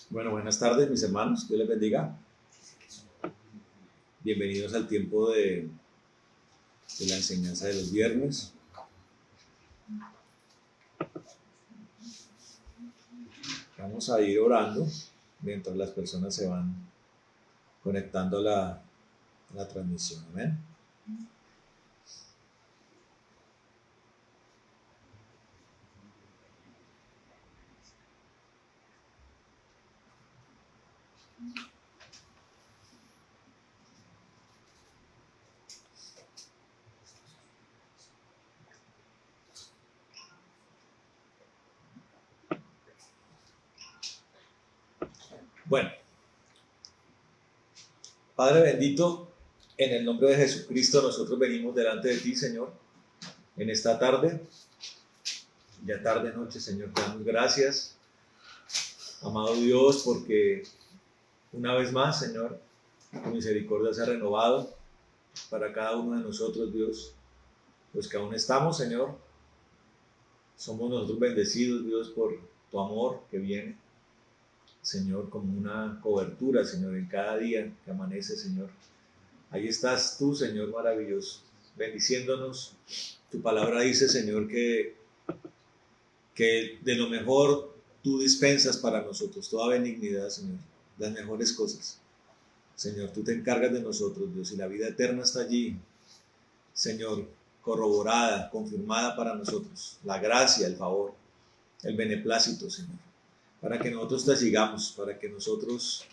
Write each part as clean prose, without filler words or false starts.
Bueno, buenas tardes, mis hermanos. Dios les bendiga. Bienvenidos al tiempo de la enseñanza de los viernes. Vamos a ir orando mientras las personas se van conectando a la transmisión. Amén. Bueno, Padre bendito, en el nombre de Jesucristo nosotros venimos delante de ti, Señor, en esta tarde, ya tarde noche, Señor, te damos gracias, amado Dios, porque una vez más, Señor, tu misericordia se ha renovado para cada uno de nosotros, Dios, los que aún estamos, Señor. Somos nosotros bendecidos, Dios, por tu amor que viene, Señor, como una cobertura, Señor, en cada día que amanece, Señor. Ahí estás tú, Señor, maravilloso, bendiciéndonos. Tu palabra dice, Señor, que de lo mejor tú dispensas para nosotros, toda benignidad, Señor, las mejores cosas. Señor, tú te encargas de nosotros, Dios, y la vida eterna está allí, Señor, corroborada, confirmada para nosotros. La gracia, el favor, el beneplácito, Señor, para que nosotros te sigamos, para que nosotros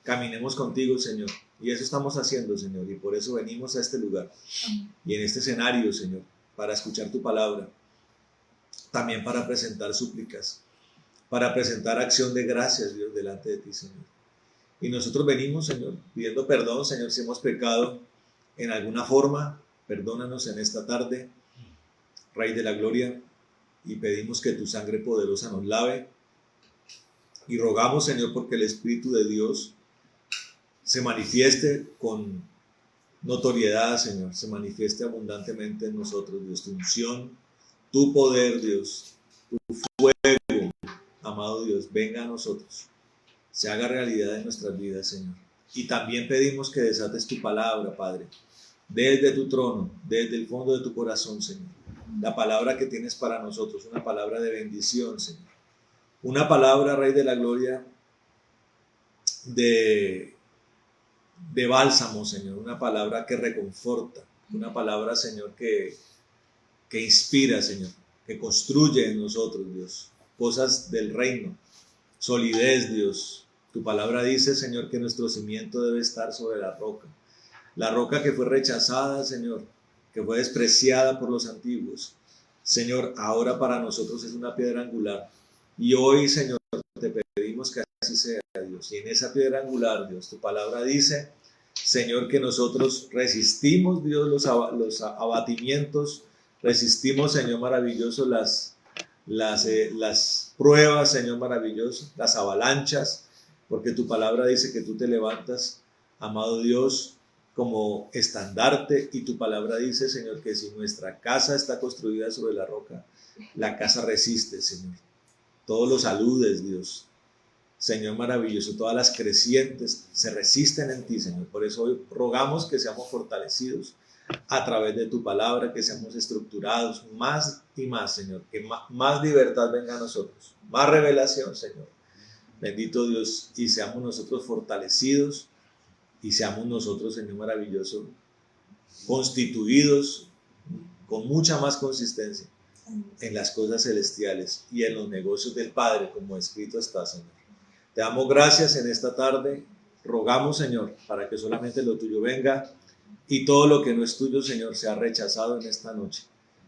caminemos contigo, Señor. Y eso estamos haciendo, Señor, y por eso venimos a este lugar y en este escenario, Señor, para escuchar tu palabra, también para presentar súplicas, para presentar acción de gracias, Dios, delante de ti, Señor. Y nosotros venimos, Señor, pidiendo perdón, Señor, si hemos pecado en alguna forma. Perdónanos en esta tarde, Rey de la Gloria, y pedimos que tu sangre poderosa nos lave. Y rogamos, Señor, porque el Espíritu de Dios se manifieste con notoriedad, Señor, se manifieste abundantemente en nosotros, Dios, tu unción, tu poder, Dios, tu fuego, amado Dios, venga a nosotros, se haga realidad en nuestras vidas, Señor. Y también pedimos que desates tu palabra, Padre, desde tu trono, desde el fondo de tu corazón, Señor. La palabra que tienes para nosotros, una palabra de bendición, Señor. Una palabra, Rey de la Gloria, de bálsamo, Señor. Una palabra que reconforta. Una palabra, Señor, que inspira, Señor. Que construye en nosotros, Dios, cosas del reino. Solidez, Dios. Tu palabra dice, Señor, que nuestro cimiento debe estar sobre la roca. La roca que fue rechazada, Señor, que fue despreciada por los antiguos. Señor, ahora para nosotros es una piedra angular. Y hoy, Señor, te pedimos que así sea, Dios. Y en esa piedra angular, Dios, tu palabra dice, Señor, que nosotros resistimos, Dios, los abatimientos, resistimos, Señor maravilloso, las pruebas, Señor maravilloso, las avalanchas, porque tu palabra dice que tú te levantas, amado Dios, como estandarte, y tu palabra dice, Señor, que si nuestra casa está construida sobre la roca, la casa resiste, Señor. Todos los aludes, Dios, Señor maravilloso, todas las crecientes se resisten en ti, Señor. Por eso hoy rogamos que seamos fortalecidos a través de tu palabra, que seamos estructurados más y más, Señor, que más libertad venga a nosotros, más revelación, Señor. Bendito Dios, y seamos nosotros fortalecidos y seamos nosotros, Señor maravilloso, constituidos con mucha más consistencia en las cosas celestiales y en los negocios del Padre, como escrito está, Señor. Te damos gracias en esta tarde. Rogamos, Señor, para que solamente lo tuyo venga y todo lo que no es tuyo, Señor, sea rechazado en esta noche.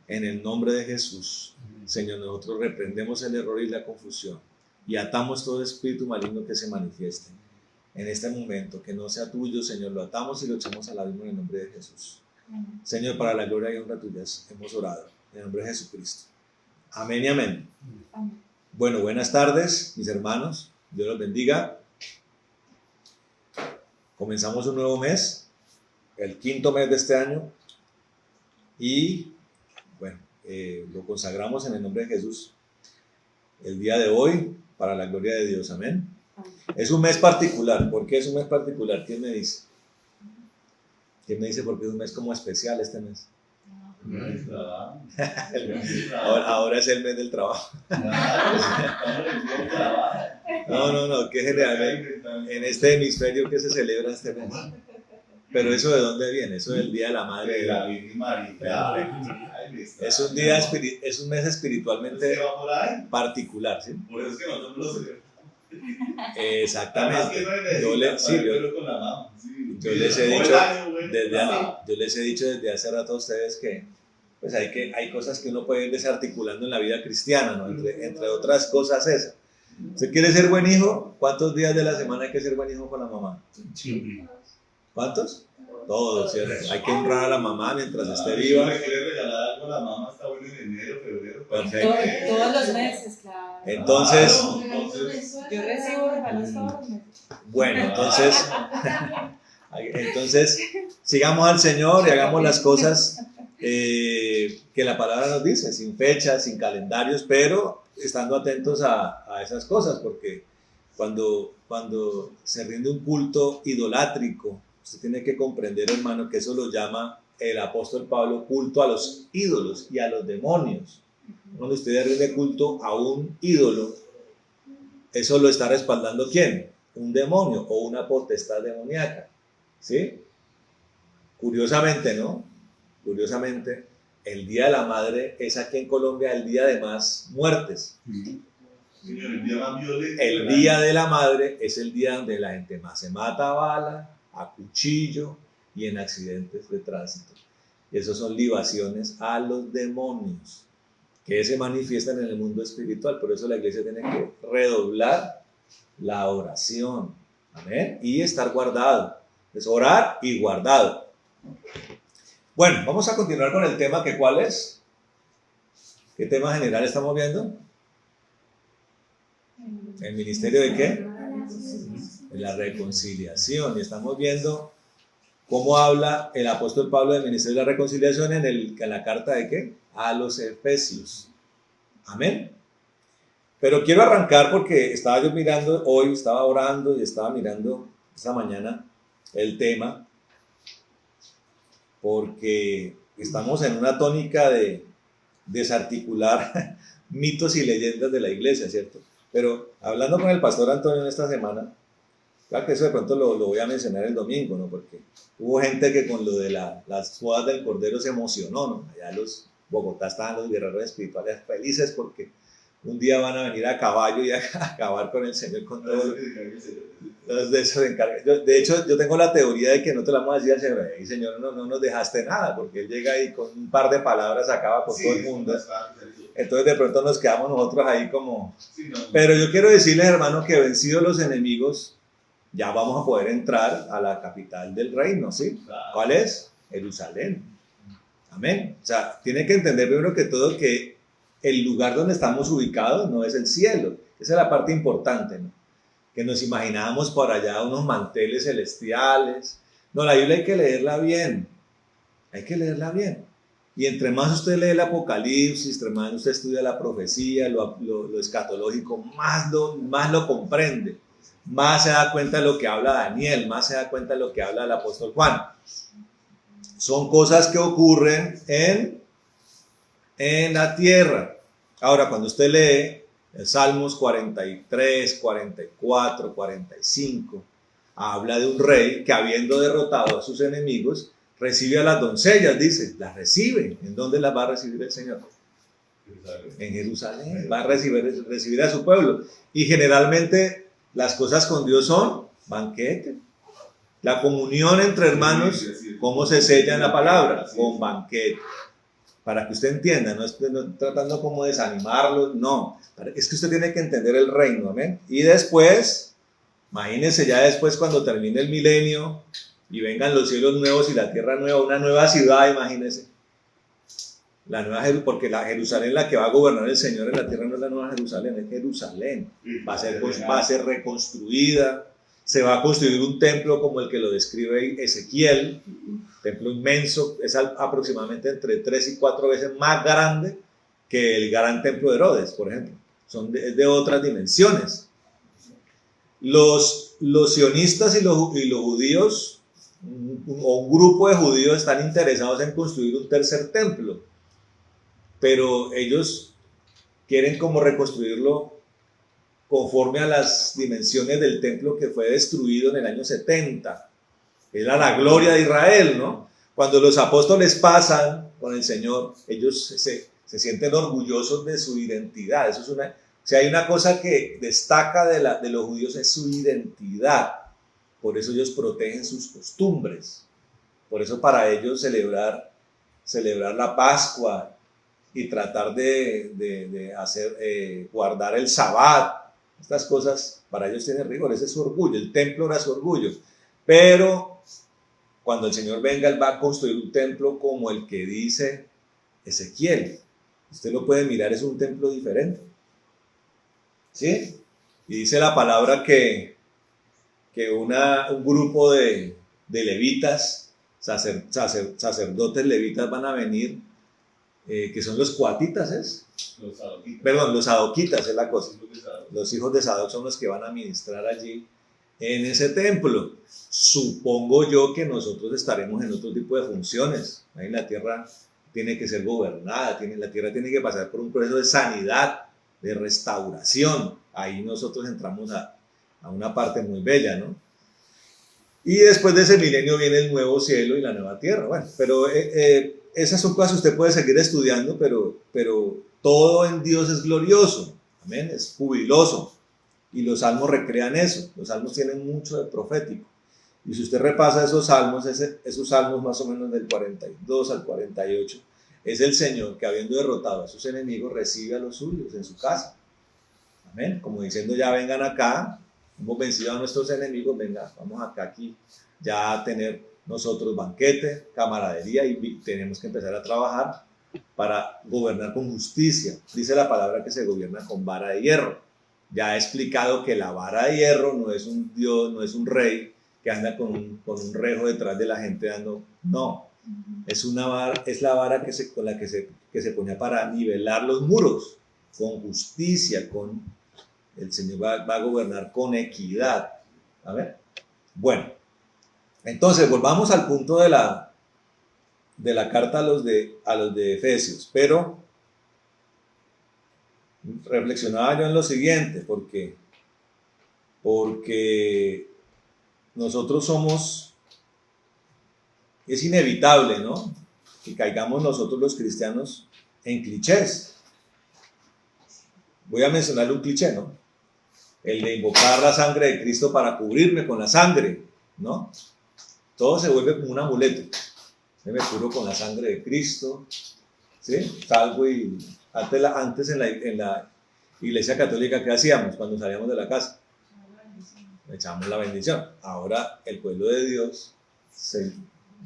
En el nombre de Jesús, Señor, nosotros reprendemos el error y la confusión y atamos todo espíritu maligno que se manifieste en este momento, que no sea tuyo, Señor, lo atamos y lo echamos al abismo en el nombre de Jesús. Señor, para la gloria y honra tuyas hemos orado, en el nombre de Jesucristo. Amén y amén. Bueno, buenas tardes, mis hermanos. Dios los bendiga. Comenzamos un nuevo mes, el quinto mes de este año, y bueno, lo consagramos en el nombre de Jesús el día de hoy para la gloria de Dios. Amén. Es un mes particular. ¿Por qué es un mes particular? ¿Quién me dice? ¿Quién me dice por qué es un mes como especial este mes? Ahora es el mes del trabajo. No, que generalmente en este hemisferio que se celebra este mes. Pero eso ¿de dónde viene? Eso del Día de la Madre. De la Virgen María. Es un mes espiritualmente particular, ¿sí? Por eso es que nosotros lo celebramos. Exactamente. Yo les he dicho desde hace rato a ustedes que pues hay cosas que uno puede ir desarticulando en la vida cristiana, ¿no? Entre otras cosas esa. ¿Usted quiere ser buen hijo? ¿Cuántos días de la semana hay que ser buen hijo con la mamá? ¿Cuántos? Todos, ¿cierto? Hay que honrar a la mamá mientras esté viva. Si quiere regalar algo a la mamá, está bueno en enero, febrero. Perfecto. Todos los meses, claro. Entonces, Yo recibo regalos todos los meses. bueno, entonces sigamos al Señor y hagamos las cosas que la palabra nos dice, sin fechas, sin calendarios, pero estando atentos a esas cosas, porque cuando se rinde un culto idolátrico, usted tiene que comprender, hermano, que eso lo llama el apóstol Pablo culto a los ídolos y a los demonios. Cuando usted rinde culto a un ídolo, eso lo está respaldando ¿quién? Un demonio o una potestad demoníaca, ¿sí? Curiosamente, ¿no? Curiosamente, el Día de la Madre es aquí en Colombia el día de más muertes. Señor, el día más violento. El Día de la Madre es el día donde la gente más se mata a bala, a cuchillo y en accidentes de tránsito. Y eso son libaciones a los demonios que se manifiestan en el mundo espiritual. Por eso la iglesia tiene que redoblar la oración. Amén. Y estar guardado. Es orar y guardado. Bueno, vamos a continuar con el tema que ¿cuál es? ¿Qué tema general estamos viendo? ¿El ministerio de qué? De la reconciliación. Y estamos viendo cómo habla el apóstol Pablo del ministerio de la reconciliación en la carta de qué? A los Efesios. Amén. Pero quiero arrancar porque estaba yo mirando, hoy estaba orando y estaba mirando esta mañana el tema, porque estamos en una tónica de desarticular mitos y leyendas de la iglesia, ¿cierto? Pero hablando con el pastor Antonio en esta semana, claro que eso de pronto lo voy a mencionar el domingo, ¿no? Porque hubo gente que con lo de las bodas del Cordero se emocionó, ¿no? Allá los Bogotá estaban los guerreros espirituales felices porque un día van a venir a caballo y a acabar con el Señor, con todo. De eso se encarga. De hecho, yo tengo la teoría de que no te la vamos a decir al Señor, hey, Señor, no nos dejaste nada, porque Él llega y con un par de palabras acaba con todo el mundo. Entonces de pronto nos quedamos nosotros ahí como... Pero yo quiero decirles, hermanos, que vencidos los enemigos, ya vamos a poder entrar a la capital del reino, ¿sí? ¿Cuál es? Jerusalén. Amén. O sea, tiene que entender primero que todo que el lugar donde estamos ubicados no es el cielo. Esa es la parte importante, ¿no? Que nos imaginábamos por allá unos manteles celestiales. No, la Biblia hay que leerla bien. Hay que leerla bien. Y entre más usted lee el Apocalipsis, entre más usted estudia la profecía, lo escatológico, más lo comprende. Más se da cuenta de lo que habla Daniel, más se da cuenta de lo que habla el apóstol Juan. Son cosas que ocurren en la tierra. Ahora, cuando usted lee Salmos 43, 44, 45, habla de un rey que habiendo derrotado a sus enemigos, recibe a las doncellas, dice, las recibe. ¿En dónde las va a recibir el Señor? En Jerusalén. Va a recibir a su pueblo. Y generalmente las cosas con Dios son banquete. La comunión entre hermanos, ¿cómo se sella en la palabra? Con banquete. Para que usted entienda, no estoy tratando como desanimarlo, no. Es que usted tiene que entender el reino, amén. Y después, imagínense ya después cuando termine el milenio y vengan los cielos nuevos y la tierra nueva, una nueva ciudad, imagínense. Porque la Jerusalén, la que va a gobernar el Señor en la tierra, no es la nueva Jerusalén, es Jerusalén. Va a ser reconstruida. Se va a construir un templo como el que lo describe Ezequiel, templo inmenso, es aproximadamente entre 3 y 4 veces más grande que el gran templo de Herodes, por ejemplo. Es de otras dimensiones. Los sionistas y los judíos, o un grupo de judíos, están interesados en construir un tercer templo, pero ellos quieren como reconstruirlo conforme a las dimensiones del templo que fue destruido en el año 70. Era la gloria de Israel, ¿no? Cuando los apóstoles pasan con el Señor, ellos se sienten orgullosos de su identidad. Eso es si hay una cosa que destaca de los judíos, es su identidad. Por eso ellos protegen sus costumbres. Por eso para ellos celebrar la Pascua y tratar de guardar el Sabbat, estas cosas para ellos tienen rigor. Ese es su orgullo. El templo era su orgullo. Pero cuando el Señor venga, Él va a construir un templo como el que dice Ezequiel. Usted lo puede mirar, es un templo diferente. ¿Sí? Y dice la palabra que un grupo de levitas, sacerdotes levitas van a venir, que son los coatitas, ¿es? Los sadoquitas. Perdón, los sadoquitas es la cosa. Los Los hijos de Sadoc son los que van a ministrar allí en ese templo. Supongo yo que nosotros estaremos en otro tipo de funciones. Ahí la tierra tiene que ser gobernada, la tierra tiene que pasar por un proceso de sanidad, de restauración. Ahí nosotros entramos a una parte muy bella, ¿no? Y después de ese milenio viene el nuevo cielo y la nueva tierra. Bueno, pero esas son cosas que usted puede seguir estudiando, pero todo en Dios es glorioso, amén, es jubiloso. Y los salmos recrean eso. Los salmos tienen mucho de profético. Y si usted repasa esos salmos más o menos del 42 al 48, es el Señor que, habiendo derrotado a sus enemigos, recibe a los suyos en su casa. Amén. Como diciendo, ya vengan acá, hemos vencido a nuestros enemigos, venga, vamos acá aquí ya a tener nosotros banquete, camaradería, y tenemos que empezar a trabajar para gobernar con justicia. Dice la palabra que se gobierna con vara de hierro. Ya he explicado que la vara de hierro no es un Dios, no es un rey que anda con un rejo detrás de la gente dando, no, es la vara con la que se ponía para nivelar los muros, con justicia, el Señor va a gobernar con equidad. A ver, bueno, entonces volvamos al punto de la carta a los de Efesios, pero reflexionaba yo en lo siguiente, porque nosotros es inevitable, ¿no?, que caigamos nosotros los cristianos en clichés. Voy a mencionar un cliché, ¿no? El de invocar la sangre de Cristo para cubrirme con la sangre, ¿no? Todo se vuelve como un amuleto. Me curo con la sangre de Cristo, ¿sí? Salgo y antes en la iglesia católica, ¿qué hacíamos cuando salíamos de la casa? Echamos la bendición. Ahora el pueblo de Dios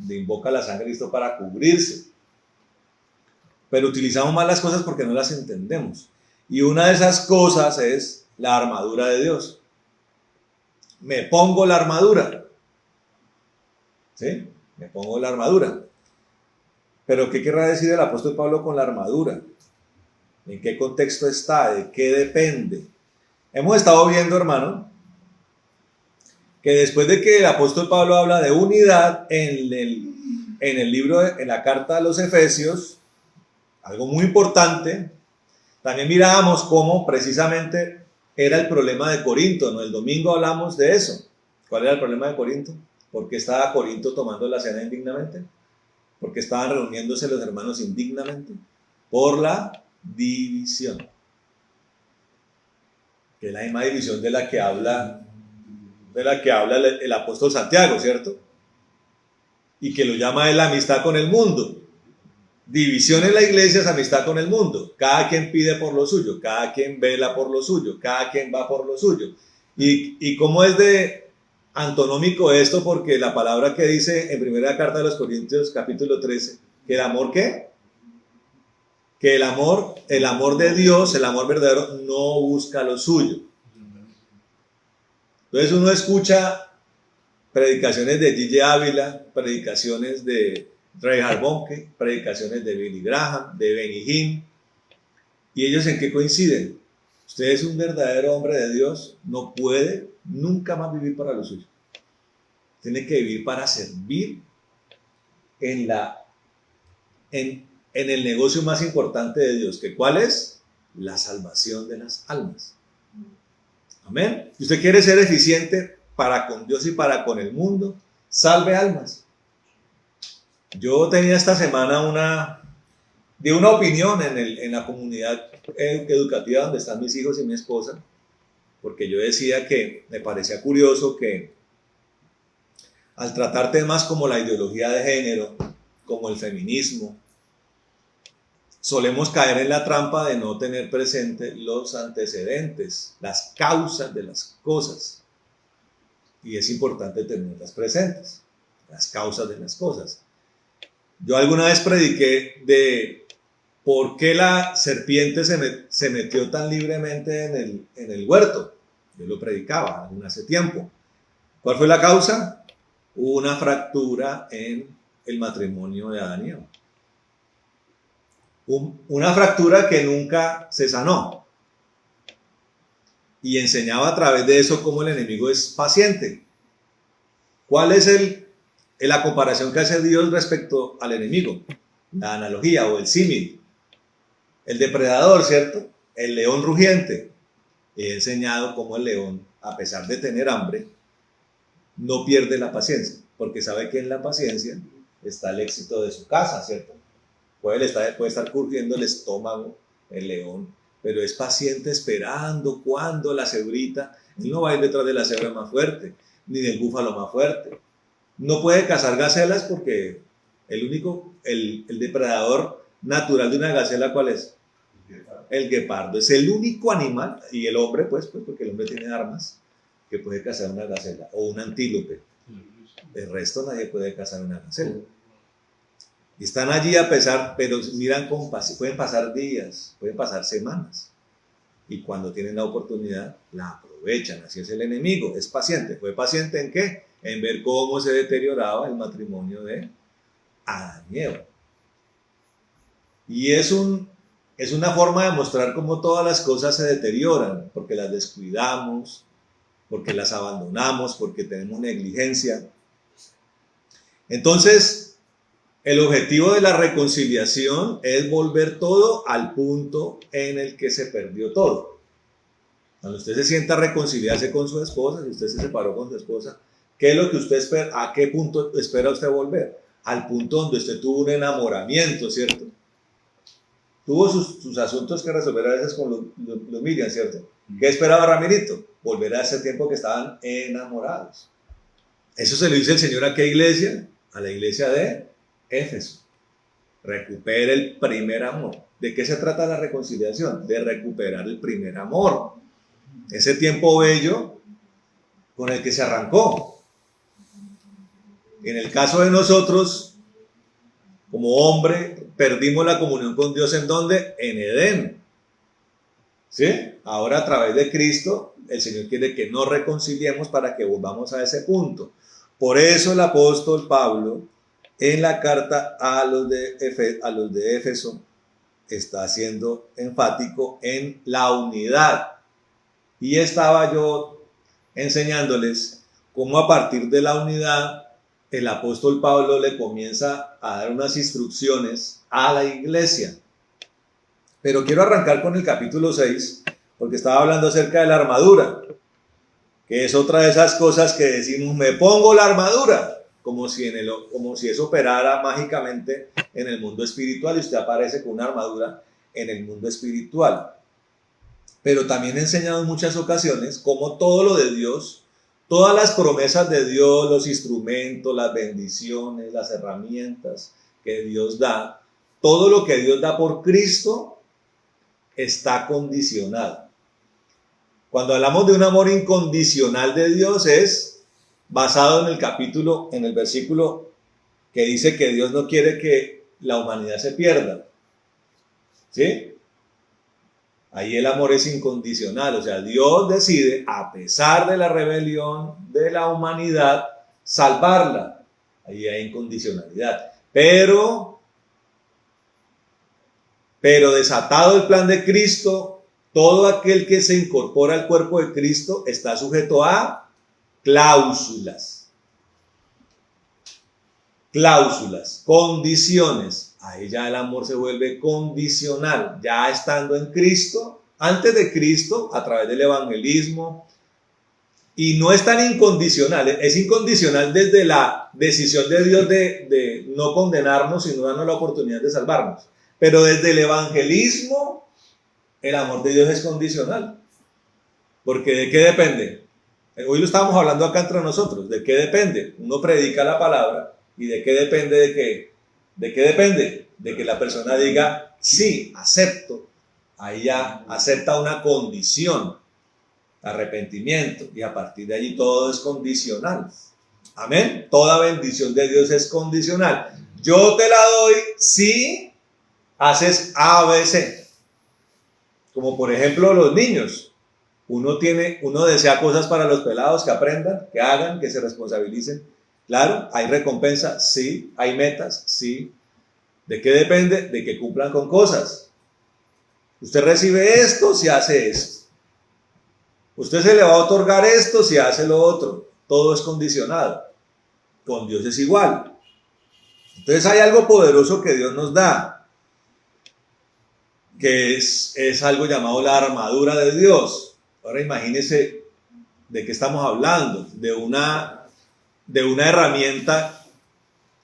invoca la sangre de Cristo para cubrirse. Pero utilizamos mal las cosas porque no las entendemos. Y una de esas cosas es la armadura de Dios. Me pongo la armadura. ¿Sí? Me pongo la armadura. Pero ¿qué querrá decir el apóstol Pablo con la armadura? ¿En qué contexto está? ¿De qué depende? Hemos estado viendo, hermano, que después de que el apóstol Pablo habla de unidad en el libro, en la carta a los Efesios, algo muy importante, también mirábamos cómo precisamente era el problema de Corinto, ¿no? El domingo hablamos de eso. ¿Cuál era el problema de Corinto? ¿Por qué estaba Corinto tomando la cena indignamente? ¿Por qué estaban reuniéndose los hermanos indignamente? Por la división. Que es la misma división de la que habla el apóstol Santiago, ¿cierto? Y que lo llama la amistad con el mundo. División en la iglesia es amistad con el mundo. Cada quien pide por lo suyo, cada quien vela por lo suyo, cada quien va por lo suyo. ¿Y cómo es de antonómico esto? Porque la palabra que dice en primera carta de los Corintios, capítulo 13, que el amor, ¿qué? Que el amor de Dios, el amor verdadero, no busca lo suyo. Entonces uno escucha predicaciones de Gigi Ávila, predicaciones de Reinhard Bonnke, predicaciones de Billy Graham, de Benny Hinn, y ellos ¿en qué coinciden? usted es un verdadero hombre de Dios, no puede nunca más vivir para lo suyo. Tiene que vivir para servir en el negocio más importante de Dios, que ¿cuál es? La salvación de las almas. Amén. Si usted quiere ser eficiente para con Dios y para con el mundo, salve almas. Yo tenía esta semana di una opinión en la comunidad educativa donde están mis hijos y mi esposa, porque yo decía que me parecía curioso que al tratar temas como la ideología de género, como el feminismo, solemos caer en la trampa de no tener presente los antecedentes, las causas de las cosas. Y es importante tenerlas presentes, las causas de las cosas. Yo alguna vez prediqué de por qué la serpiente se metió tan libremente en el huerto. Yo lo predicaba hace tiempo. ¿Cuál fue la causa? Hubo una fractura en el matrimonio de Adán y Eva. Una fractura que nunca se sanó. Y enseñaba a través de eso cómo el enemigo es paciente. ¿Cuál es la comparación que hace Dios respecto al enemigo? La analogía o el símil. El depredador, ¿cierto? El león rugiente. He enseñado cómo el león, a pesar de tener hambre, no pierde la paciencia, porque sabe que en la paciencia está el éxito de su caza, ¿cierto? Puede estar curtiendo el estómago el león, pero es paciente esperando cuando la cebrita, él no va a ir detrás de la cebra más fuerte, ni del búfalo más fuerte. No puede cazar gacelas porque el depredador natural de una gacela, ¿cuál es? El guepardo. Es el único animal, y el hombre, pues porque el hombre tiene armas, que puede cazar una gacela o un antílope. El resto nadie puede cazar una gacela. Y están allí a pesar, pero miran con paciencia. Pueden pasar días, pueden pasar semanas. Y cuando tienen la oportunidad, la aprovechan. Así es el enemigo, es paciente. ¿Fue paciente en qué? En ver cómo se deterioraba el matrimonio de Adán y Eva. Y es una forma de mostrar cómo todas las cosas se deterioran, porque las descuidamos, porque las abandonamos, porque tenemos negligencia. Entonces, el objetivo de la reconciliación es volver todo al punto en el que se perdió todo. Cuando usted se sienta a reconciliarse con su esposa, si usted se separó con su esposa, ¿qué es lo que usted espera? ¿A qué punto espera usted volver? Al punto donde usted tuvo un enamoramiento, ¿cierto? Tuvo sus asuntos que resolver a veces con los Miriam, ¿cierto? ¿Qué esperaba Ramirito? Volver a ese tiempo que estaban enamorados. Eso se lo dice el Señor a qué iglesia? A la iglesia de Éfeso. Recupere el primer amor. ¿De qué se trata la reconciliación? De recuperar el primer amor. Ese tiempo bello con el que se arrancó. En el caso de nosotros, como hombre, perdimos la comunión con Dios ¿en dónde? En Edén. ¿Sí? Ahora a través de Cristo, el Señor quiere que nos reconciliemos para que volvamos a ese punto. Por eso el apóstol Pablo, en la carta a los de Éfeso, está siendo enfático en la unidad. Y estaba yo enseñándoles cómo a partir de la unidad el apóstol Pablo le comienza a dar unas instrucciones a la iglesia. Pero quiero arrancar con el capítulo 6, porque estaba hablando acerca de la armadura, que es otra de esas cosas que decimos, me pongo la armadura, como si eso operara mágicamente en el mundo espiritual y usted aparece con una armadura en el mundo espiritual. Pero también he enseñado en muchas ocasiones cómo todo lo de Dios, todas las promesas de Dios, los instrumentos, las bendiciones, las herramientas que Dios da, todo lo que Dios da por Cristo está condicionado. Cuando hablamos de un amor incondicional de Dios es basado en el versículo que dice que Dios no quiere que la humanidad se pierda. ¿Sí? Ahí el amor es incondicional, o sea, Dios decide, a pesar de la rebelión de la humanidad, salvarla. Ahí hay incondicionalidad. Pero desatado el plan de Cristo, todo aquel que se incorpora al cuerpo de Cristo está sujeto a cláusulas. Cláusulas, condiciones. Ahí ya el amor se vuelve condicional. Ya estando en Cristo, antes de Cristo, a través del evangelismo. Y no es tan incondicional, es incondicional desde la decisión de Dios de no condenarnos, sino darnos la oportunidad de salvarnos. Pero desde el evangelismo, el amor de Dios es condicional. Porque ¿de qué depende? Hoy lo estábamos hablando acá entre nosotros. ¿De qué depende? Uno predica la palabra. ¿Y de qué depende de qué? ¿De qué depende? De que la persona diga, sí, acepto. Ahí ya acepta una condición, arrepentimiento. Y a partir de allí todo es condicional. Amén. Toda bendición de Dios es condicional. Yo te la doy si haces A, B, C. Como por ejemplo los niños. Uno desea cosas para los pelados, que aprendan, que hagan, que se responsabilicen. Claro, hay recompensa, sí. Hay metas, sí. ¿De qué depende? De que cumplan con cosas. Usted recibe esto si hace esto. Usted se le va a otorgar esto si hace lo otro. Todo es condicionado. Con Dios es igual. Entonces hay algo poderoso que Dios nos da, que es algo llamado la armadura de Dios. Ahora imagínese de qué estamos hablando, de una herramienta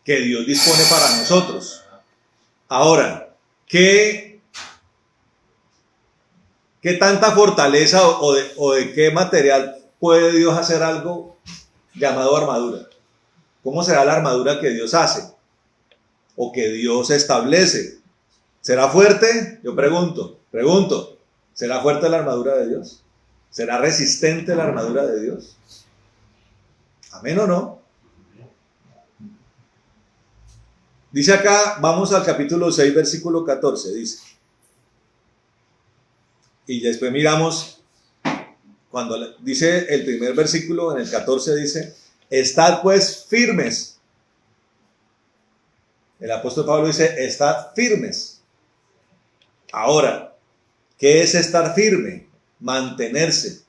que Dios dispone para nosotros. Ahora, ¿qué tanta fortaleza o de qué material puede Dios hacer algo llamado armadura? ¿Cómo será la armadura que Dios hace o que Dios establece? ¿Será fuerte? Yo pregunto, ¿será fuerte la armadura de Dios? ¿Será resistente la armadura de Dios? ¿Amén o no? Dice acá, vamos al capítulo 6, versículo 14, dice. Y después miramos, cuando dice el primer versículo, en el 14 dice, estad pues firmes. El apóstol Pablo dice, estad firmes. Ahora, ¿qué es estar firme? Mantenerse.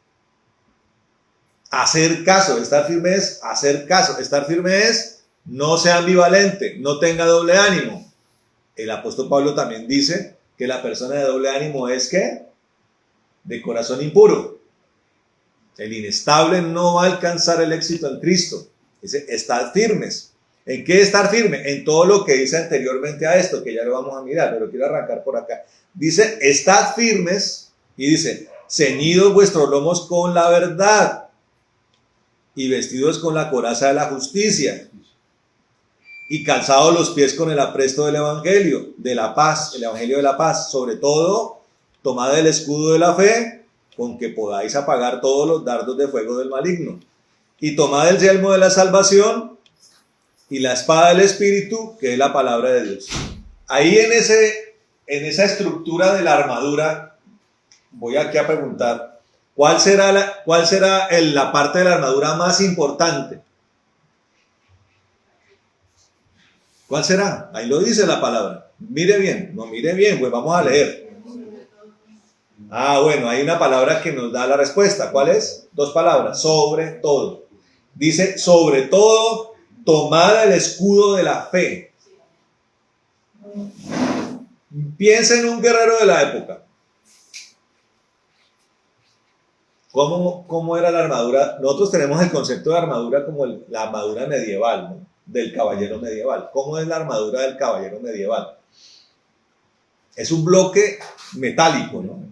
Hacer caso. Estar firme es hacer caso. Estar firme es no sea ambivalente, no tenga doble ánimo. El apóstol Pablo también dice que la persona de doble ánimo es ¿qué? De corazón impuro. El inestable no va a alcanzar el éxito en Cristo. Dice, estad firmes. ¿En qué estar firme? En todo lo que dice anteriormente a esto, que ya lo vamos a mirar, pero quiero arrancar por acá. Dice, estad firmes, y dice, ceñidos vuestros lomos con la verdad, y vestidos con la coraza de la justicia, y calzados los pies con el apresto del evangelio, de la paz, el evangelio de la paz. Sobre todo, tomad el escudo de la fe, con que podáis apagar todos los dardos de fuego del maligno. Y tomad el yelmo de la salvación y la espada del Espíritu, que es la palabra de Dios. Ahí en esa estructura de la armadura, voy aquí a preguntar, ¿cuál será la parte de la armadura más importante? ¿Cuál será? Ahí lo dice la palabra. Mire bien, pues vamos a leer. Bueno, hay una palabra que nos da la respuesta. ¿Cuál es? 2 palabras, sobre todo. Dice, sobre todo, tomad el escudo de la fe. Piensa en un guerrero de la época. ¿Cómo era la armadura? Nosotros tenemos el concepto de armadura como la armadura medieval, ¿no? Del caballero medieval. ¿Cómo es la armadura del caballero medieval? Es un bloque metálico, ¿no?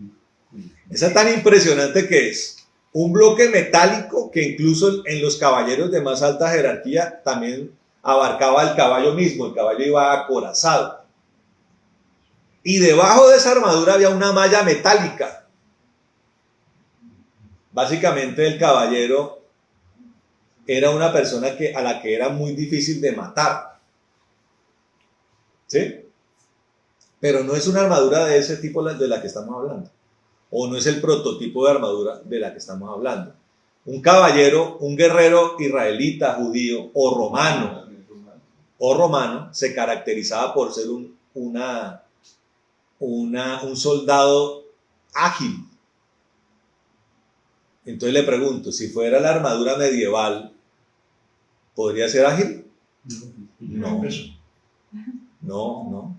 Esa tan impresionante que es. Un bloque metálico que incluso en los caballeros de más alta jerarquía también abarcaba el caballo mismo. El caballo iba acorazado. Y debajo de esa armadura había una malla metálica. Básicamente el caballero era una persona a la que era muy difícil de matar. ¿Sí? Pero no es una armadura de ese tipo de la que estamos hablando. O no es el prototipo de armadura de la que estamos hablando. Un caballero, un guerrero israelita, judío o romano se caracterizaba por ser un soldado ágil, Entonces le pregunto, si fuera la armadura medieval, ¿podría ser ágil? No, no.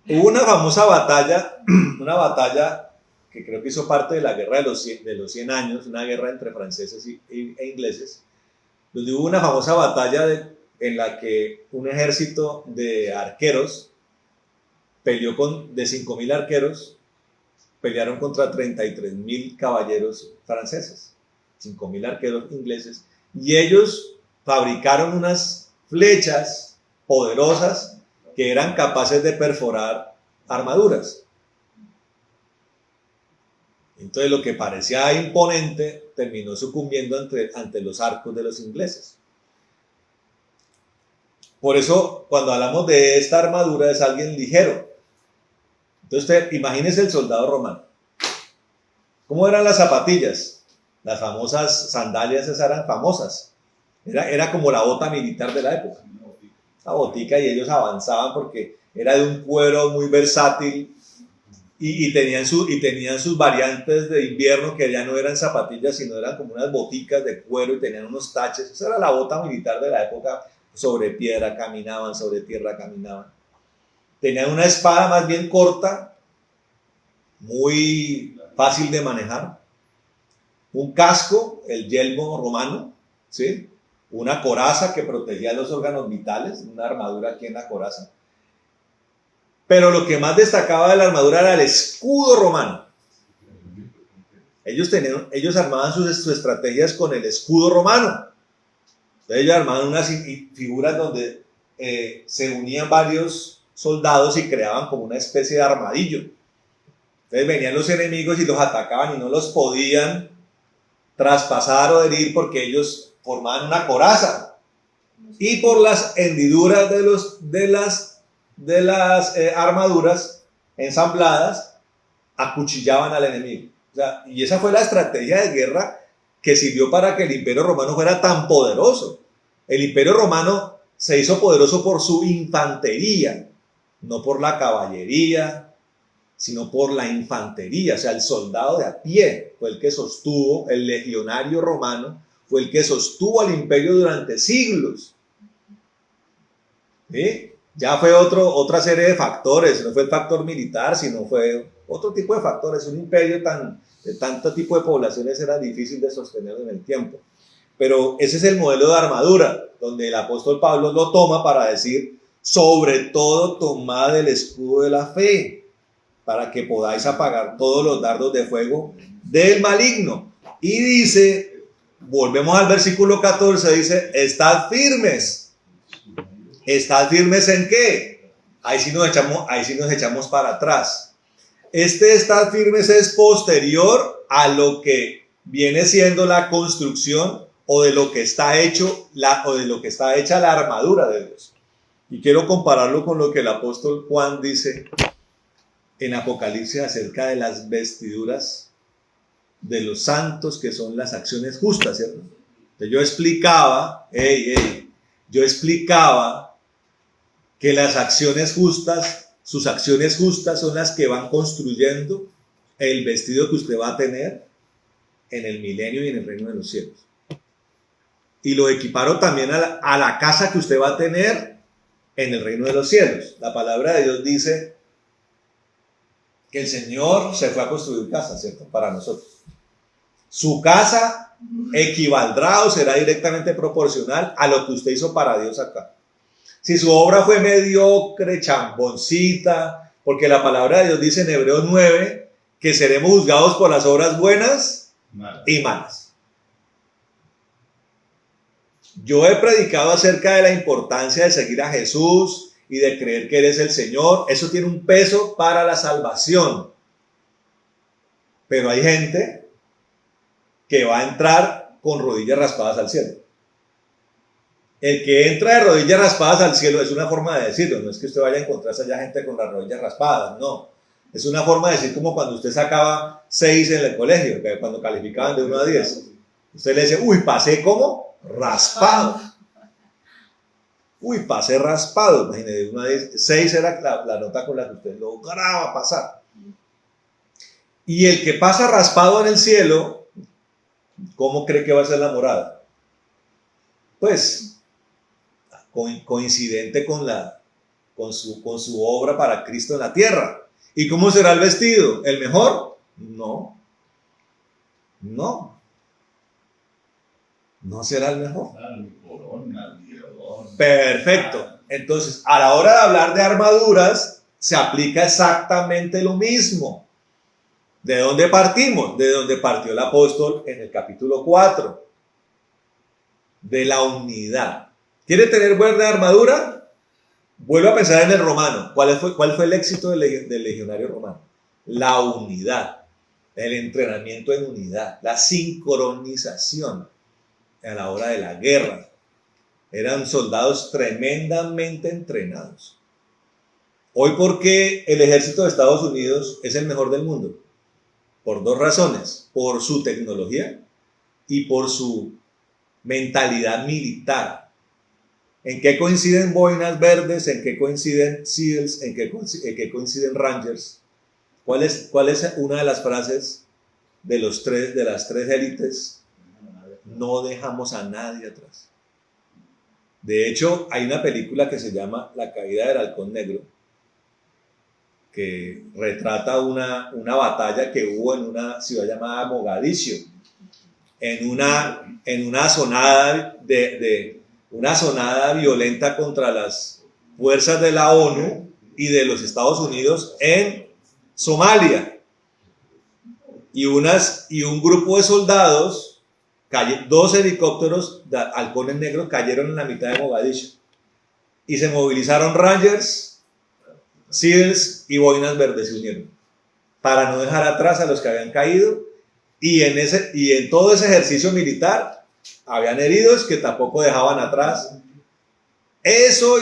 Hubo una famosa batalla, una batalla que creo que hizo parte de la guerra de los 100 años, una guerra entre franceses e ingleses, donde hubo una famosa batalla en la que un ejército de arqueros peleó de 5.000 arqueros, pelearon contra 33.000 caballeros franceses, 5.000 arqueros ingleses, y ellos fabricaron unas flechas poderosas que eran capaces de perforar armaduras. Entonces lo que parecía imponente terminó sucumbiendo ante los arcos de los ingleses. Por eso cuando hablamos de esta armadura es alguien ligero. Entonces usted imagínese el soldado romano. ¿Cómo eran las zapatillas? Las famosas sandalias esas eran famosas. Era como la bota militar de la época. La botica, y ellos avanzaban porque era de un cuero muy versátil y tenían sus variantes de invierno que ya no eran zapatillas sino eran como unas boticas de cuero y tenían unos taches. Esa era la bota militar de la época. Sobre piedra caminaban, sobre tierra caminaban. Tenían una espada más bien corta, muy fácil de manejar, un casco, el yelmo romano, ¿sí? Una coraza que protegía los órganos vitales, una armadura aquí en la coraza. Pero lo que más destacaba de la armadura era el escudo romano. Ellos armaban sus estrategias con el escudo romano. Entonces ellos armaban unas figuras donde se unían varios soldados y creaban como una especie de armadillo. Entonces venían los enemigos y los atacaban y no los podían traspasar o herir porque ellos formaban una coraza, y por las hendiduras de las armaduras ensambladas acuchillaban al enemigo. O sea, y esa fue la estrategia de guerra que sirvió para que el Imperio Romano fuera tan poderoso. El Imperio Romano se hizo poderoso por su infantería, no por la caballería, sino por la infantería. O sea, el soldado de a pie fue el que sostuvo, el legionario romano fue el que sostuvo al imperio durante siglos. ¿Sí? Ya fue otra serie de factores, no fue el factor militar, sino fue otro tipo de factores. Un imperio de tanto tipo de poblaciones era difícil de sostener en el tiempo. Pero ese es el modelo de armadura, donde el apóstol Pablo lo toma para decir, sobre todo tomad el escudo de la fe, para que podáis apagar todos los dardos de fuego del maligno. Y dice, volvemos al versículo 14, dice, estad firmes. ¿Estad firmes en qué? Ahí sí nos echamos para atrás. Estad firmes es posterior a lo que viene siendo la construcción o de lo que está hecho o de lo que está hecha la armadura de Dios. Y quiero compararlo con lo que el apóstol Juan dice en Apocalipsis acerca de las vestiduras de los santos, que son las acciones justas, ¿cierto? Entonces yo explicaba que las acciones justas, sus acciones justas son las que van construyendo el vestido que usted va a tener en el milenio y en el reino de los cielos. Y lo equiparo también a la casa que usted va a tener en el reino de los cielos. La palabra de Dios dice que el Señor se fue a construir casa, ¿cierto? Para nosotros. Su casa equivaldrá o será directamente proporcional a lo que usted hizo para Dios acá. Si su obra fue mediocre, chamboncita, porque la palabra de Dios dice en Hebreos 9 que seremos juzgados por las obras buenas y malas. Yo he predicado acerca de la importancia de seguir a Jesús y de creer que Él es el Señor. Eso tiene un peso para la salvación. Pero hay gente que va a entrar con rodillas raspadas al cielo. El que entra de rodillas raspadas al cielo es una forma de decirlo. No es que usted vaya a encontrarse allá gente con las rodillas raspadas, no. Es una forma de decir como cuando usted sacaba 6 en el colegio, cuando calificaban de 1 a 10. Usted le dice, uy, pasé como raspado. Uy, pasé raspado. Imagínese, de 1 a 10, 6 era la nota con la que usted lograba pasar. Y el que pasa raspado en el cielo, ¿cómo cree que va a ser la morada? Pues coincidente con su obra para Cristo en la tierra. ¿Y cómo será el vestido? ¿El mejor? No. No será el mejor. Perfecto. Entonces, a la hora de hablar de armaduras, se aplica exactamente lo mismo. ¿De dónde partimos? De donde partió el apóstol en el capítulo 4. De la unidad. ¿Quiere tener buena armadura? Vuelvo a pensar en el romano. ¿Cuál fue el éxito del legionario romano? La unidad. El entrenamiento en unidad. La sincronización a la hora de la guerra. Eran soldados tremendamente entrenados. Hoy, ¿por qué el ejército de Estados Unidos es el mejor del mundo? Por dos razones. Por su tecnología y por su mentalidad militar. ¿En qué coinciden boinas verdes? ¿En qué coinciden SEALs? ¿En qué coinciden Rangers? ¿Cuál es una de las frases de las tres élites? No dejamos a nadie atrás. De hecho, hay una película que se llama La caída del halcón negro, que retrata una batalla que hubo en una ciudad llamada Mogadiscio, en una asonada una asonada violenta contra las fuerzas de la ONU y de los Estados Unidos en Somalia. Y un grupo de soldados, dos helicópteros de halcones negros cayeron en la mitad de Mogadiscio. Y se movilizaron Rangers, SEALs y boinas verdes, se unieron para no dejar atrás a los que habían caído. Y en todo ese ejercicio militar habían heridos que tampoco dejaban atrás. Eso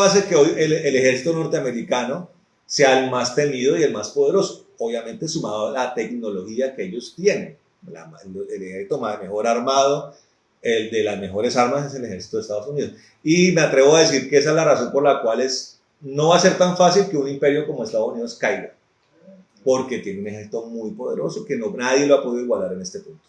hace que hoy el ejército norteamericano sea el más temido y el más poderoso, obviamente sumado a la tecnología que ellos tienen. El ejército mejor armado, el de las mejores armas, es el ejército de Estados Unidos. Y me atrevo a decir que esa es la razón por la cual no va a ser tan fácil que un imperio como Estados Unidos caiga, porque tiene un ejército muy poderoso que nadie lo ha podido igualar en este punto.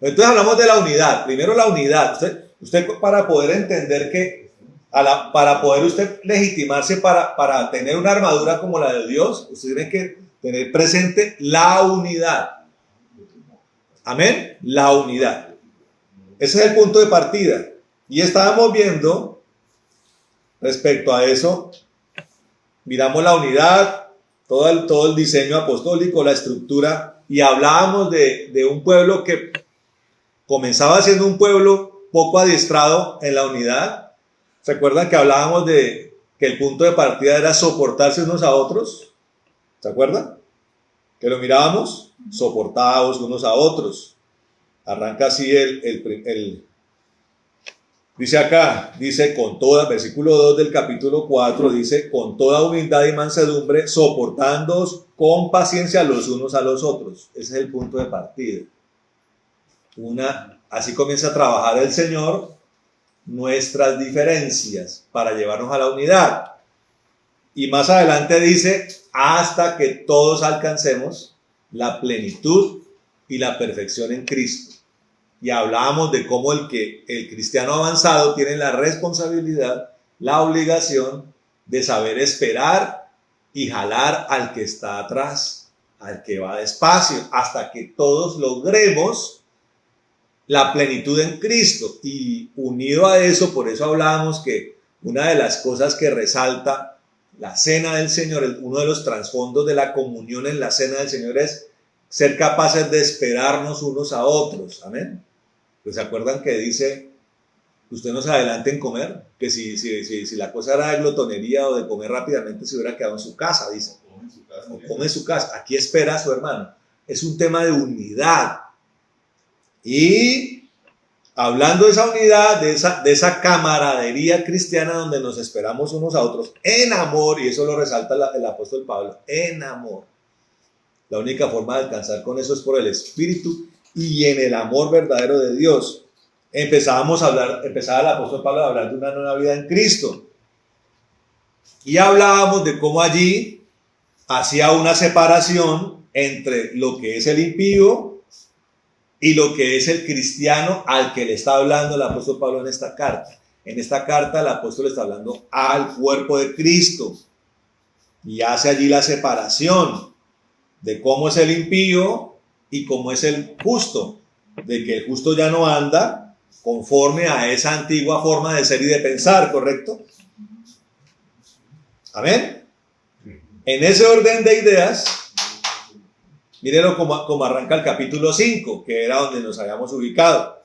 Entonces hablamos de la unidad. Primero la unidad. Usted para poder entender que, para poder usted legitimarse para tener una armadura como la de Dios, usted tiene que tener presente la unidad. Amén. La unidad. Ese es el punto de partida. Y estábamos viendo respecto a eso, miramos la unidad, todo el diseño apostólico, la estructura, y hablábamos de un pueblo que comenzaba siendo un pueblo poco adiestrado en la unidad. ¿Se acuerdan que hablábamos de que el punto de partida era soportarse unos a otros? ¿Se acuerdan? Que lo mirábamos, soportados unos a otros. Arranca así dice acá, con toda, versículo 2 del capítulo 4, dice, con toda humildad y mansedumbre, soportándoos con paciencia los unos a los otros. Ese es el punto de partida. Así comienza a trabajar el Señor nuestras diferencias para llevarnos a la unidad. Y más adelante dice, hasta que todos alcancemos la plenitud y la perfección en Cristo. Y hablábamos de cómo el cristiano avanzado tiene la responsabilidad, la obligación de saber esperar y jalar al que está atrás, al que va despacio, hasta que todos logremos la plenitud en Cristo. Y unido a eso, por eso hablábamos que una de las cosas que resalta la cena del Señor, uno de los trasfondos de la comunión en la cena del Señor es ser capaces de esperarnos unos a otros. Amén. Pues se acuerdan que dice, usted no se adelante en comer, que si la cosa era de glotonería o de comer rápidamente se hubiera quedado en su casa, dice. O come en su casa. Aquí espera a su hermano. Es un tema de unidad. Y hablando de esa unidad, de esa camaradería cristiana donde nos esperamos unos a otros en amor, y eso lo resalta el apóstol Pablo, en amor. La única forma de alcanzar con eso es por el Espíritu y en el amor verdadero de Dios. Empezaba el apóstol Pablo a hablar de una nueva vida en Cristo. Y hablábamos de cómo allí hacía una separación entre lo que es el impío y lo que es el cristiano al que le está hablando el apóstol Pablo en esta carta. En esta carta el apóstol está hablando al cuerpo de Cristo y hace allí la separación de cómo es el impío y cómo es el justo, de que el justo ya no anda conforme a esa antigua forma de ser y de pensar, ¿correcto? Amén. En ese orden de ideas, mírenlo como arranca el capítulo 5, que era donde nos habíamos ubicado.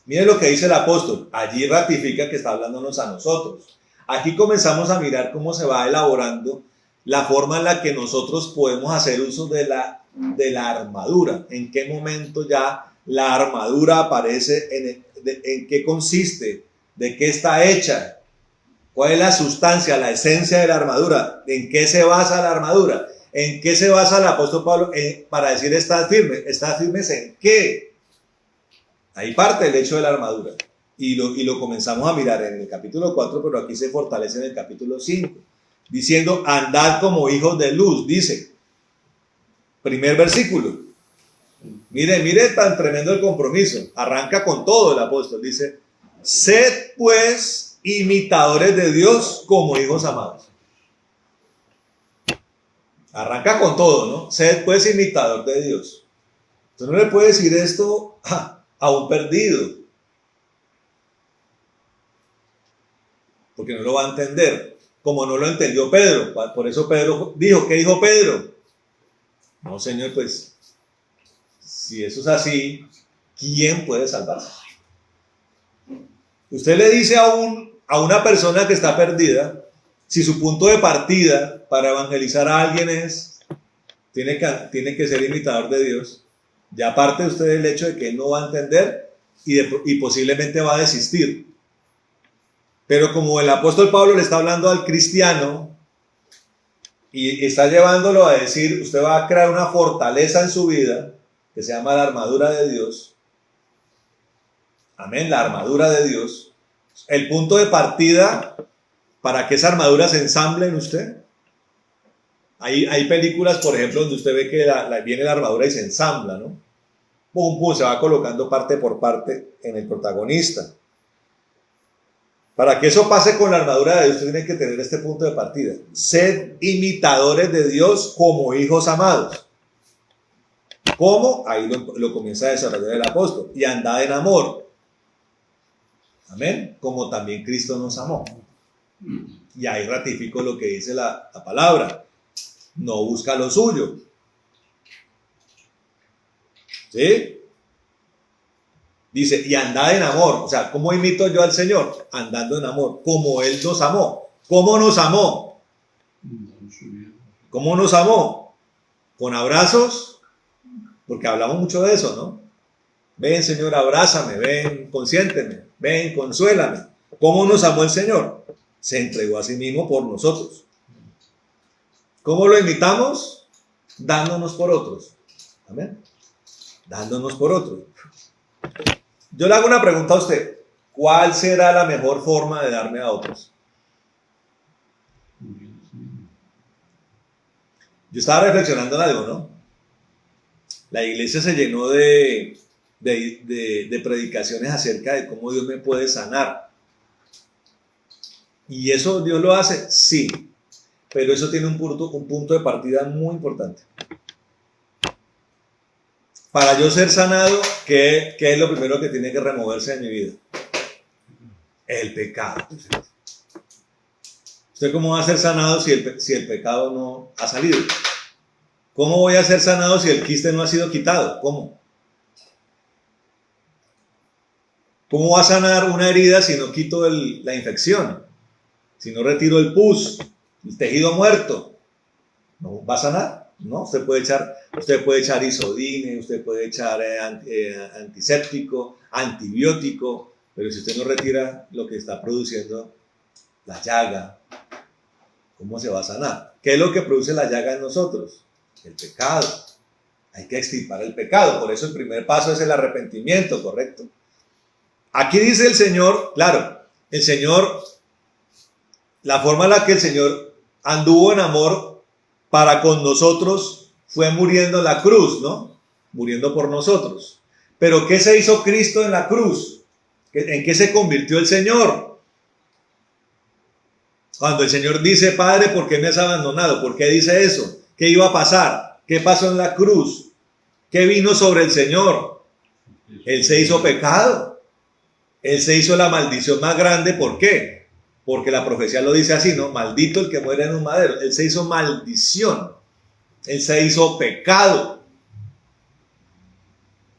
Miren lo que dice el apóstol. Allí ratifica que está hablándonos a nosotros. Aquí comenzamos a mirar cómo se va elaborando la forma en la que nosotros podemos hacer uso de la armadura. En qué momento ya la armadura aparece, en qué consiste, de qué está hecha, cuál es la sustancia, la esencia de la armadura, en qué se basa la armadura, en qué se basa el apóstol Pablo para decir estás firmes en qué. Ahí parte el hecho de la armadura y lo comenzamos a mirar en el capítulo 4, pero aquí se fortalece en el capítulo 5, diciendo andad como hijos de luz, dice, primer versículo. Mire tan tremendo el compromiso, arranca con todo el apóstol, dice, sed pues imitadores de Dios como hijos amados. Arranca con todo, ¿no? Sed pues imitador de Dios. Usted no le puede decir esto a un perdido, porque no lo va a entender, como no lo entendió Pedro. Por eso Pedro dijo, ¿qué dijo Pedro? No, Señor, pues, si eso es así, ¿quién puede salvarse? Usted le dice a una persona que está perdida, si su punto de partida para evangelizar a alguien tiene que ser imitador de Dios, ya parte de usted el hecho de que él no va a entender y posiblemente va a desistir. Pero como el apóstol Pablo le está hablando al cristiano y está llevándolo a decir, usted va a crear una fortaleza en su vida que se llama la armadura de Dios. Amén, la armadura de Dios. El punto de partida para que esa armadura se ensamble en usted. Hay películas, por ejemplo, donde usted ve que viene la armadura y se ensambla, ¿no? Pum, pum, se va colocando parte por parte en el protagonista. Para que eso pase con la armadura de Dios, usted tiene que tener este punto de partida. Sed imitadores de Dios como hijos amados. ¿Cómo? Ahí lo comienza a desarrollar el apóstol. Y andad en amor. Amén. Como también Cristo nos amó. Y ahí ratifico lo que dice la palabra. No busca lo suyo. ¿Sí? Dice, y andad en amor. O sea, ¿cómo imito yo al Señor? Andando en amor, como Él nos amó. ¿Cómo nos amó? ¿Cómo nos amó? ¿Con abrazos? Porque hablamos mucho de eso, ¿no? Ven, Señor, abrázame, ven, consiénteme, ven, consuélame. ¿Cómo nos amó el Señor? Se entregó a sí mismo por nosotros. ¿Cómo lo imitamos? Dándonos por otros. Amén. Dándonos por otros. Yo le hago una pregunta a usted. ¿Cuál será la mejor forma de darme a otros? Yo estaba reflexionando en algo, ¿no? La iglesia se llenó de predicaciones acerca de cómo Dios me puede sanar. ¿Y eso Dios lo hace? Sí. Pero eso tiene un punto de partida muy importante. Para yo ser sanado, ¿qué es lo primero que tiene que removerse de mi vida? El pecado. ¿Usted cómo va a ser sanado si el pecado no ha salido? ¿Cómo voy a ser sanado si el quiste no ha sido quitado? ¿Cómo? ¿Cómo va a sanar una herida si no quito la infección? Si no retiro el pus, el tejido muerto, ¿no va a sanar? No, usted puede echar isodine, usted puede echar antiséptico, antibiótico, pero si usted no retira lo que está produciendo la llaga, ¿cómo se va a sanar? ¿Qué es lo que produce la llaga en nosotros? El pecado. Hay que extirpar el pecado, por eso el primer paso es el arrepentimiento, ¿correcto? Aquí dice el Señor, claro, el Señor, la forma en la que el Señor anduvo en amor para con nosotros fue muriendo en la cruz, ¿no? Muriendo por nosotros. Pero ¿qué se hizo Cristo en la cruz? ¿En qué se convirtió el Señor? Cuando el Señor dice, Padre, ¿por qué me has abandonado? ¿Por qué dice eso? ¿Qué iba a pasar? ¿Qué pasó en la cruz? ¿Qué vino sobre el Señor? Él se hizo pecado. Él se hizo la maldición más grande. ¿Por qué? Porque la profecía lo dice así, ¿no? Maldito el que muere en un madero. Él se hizo maldición. Él se hizo pecado.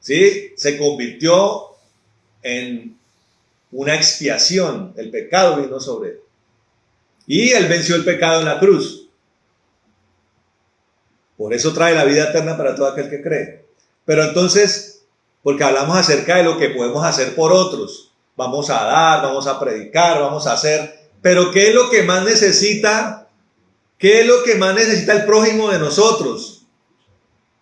¿Sí? Se convirtió en una expiación. El pecado vino sobre él. Y él venció el pecado en la cruz. Por eso trae la vida eterna para todo aquel que cree. Pero entonces, porque hablamos acerca de lo que podemos hacer por otros. Vamos a dar, vamos a predicar, vamos a hacer. Pero ¿qué es lo que más necesita? ¿Qué es lo que más necesita el prójimo de nosotros?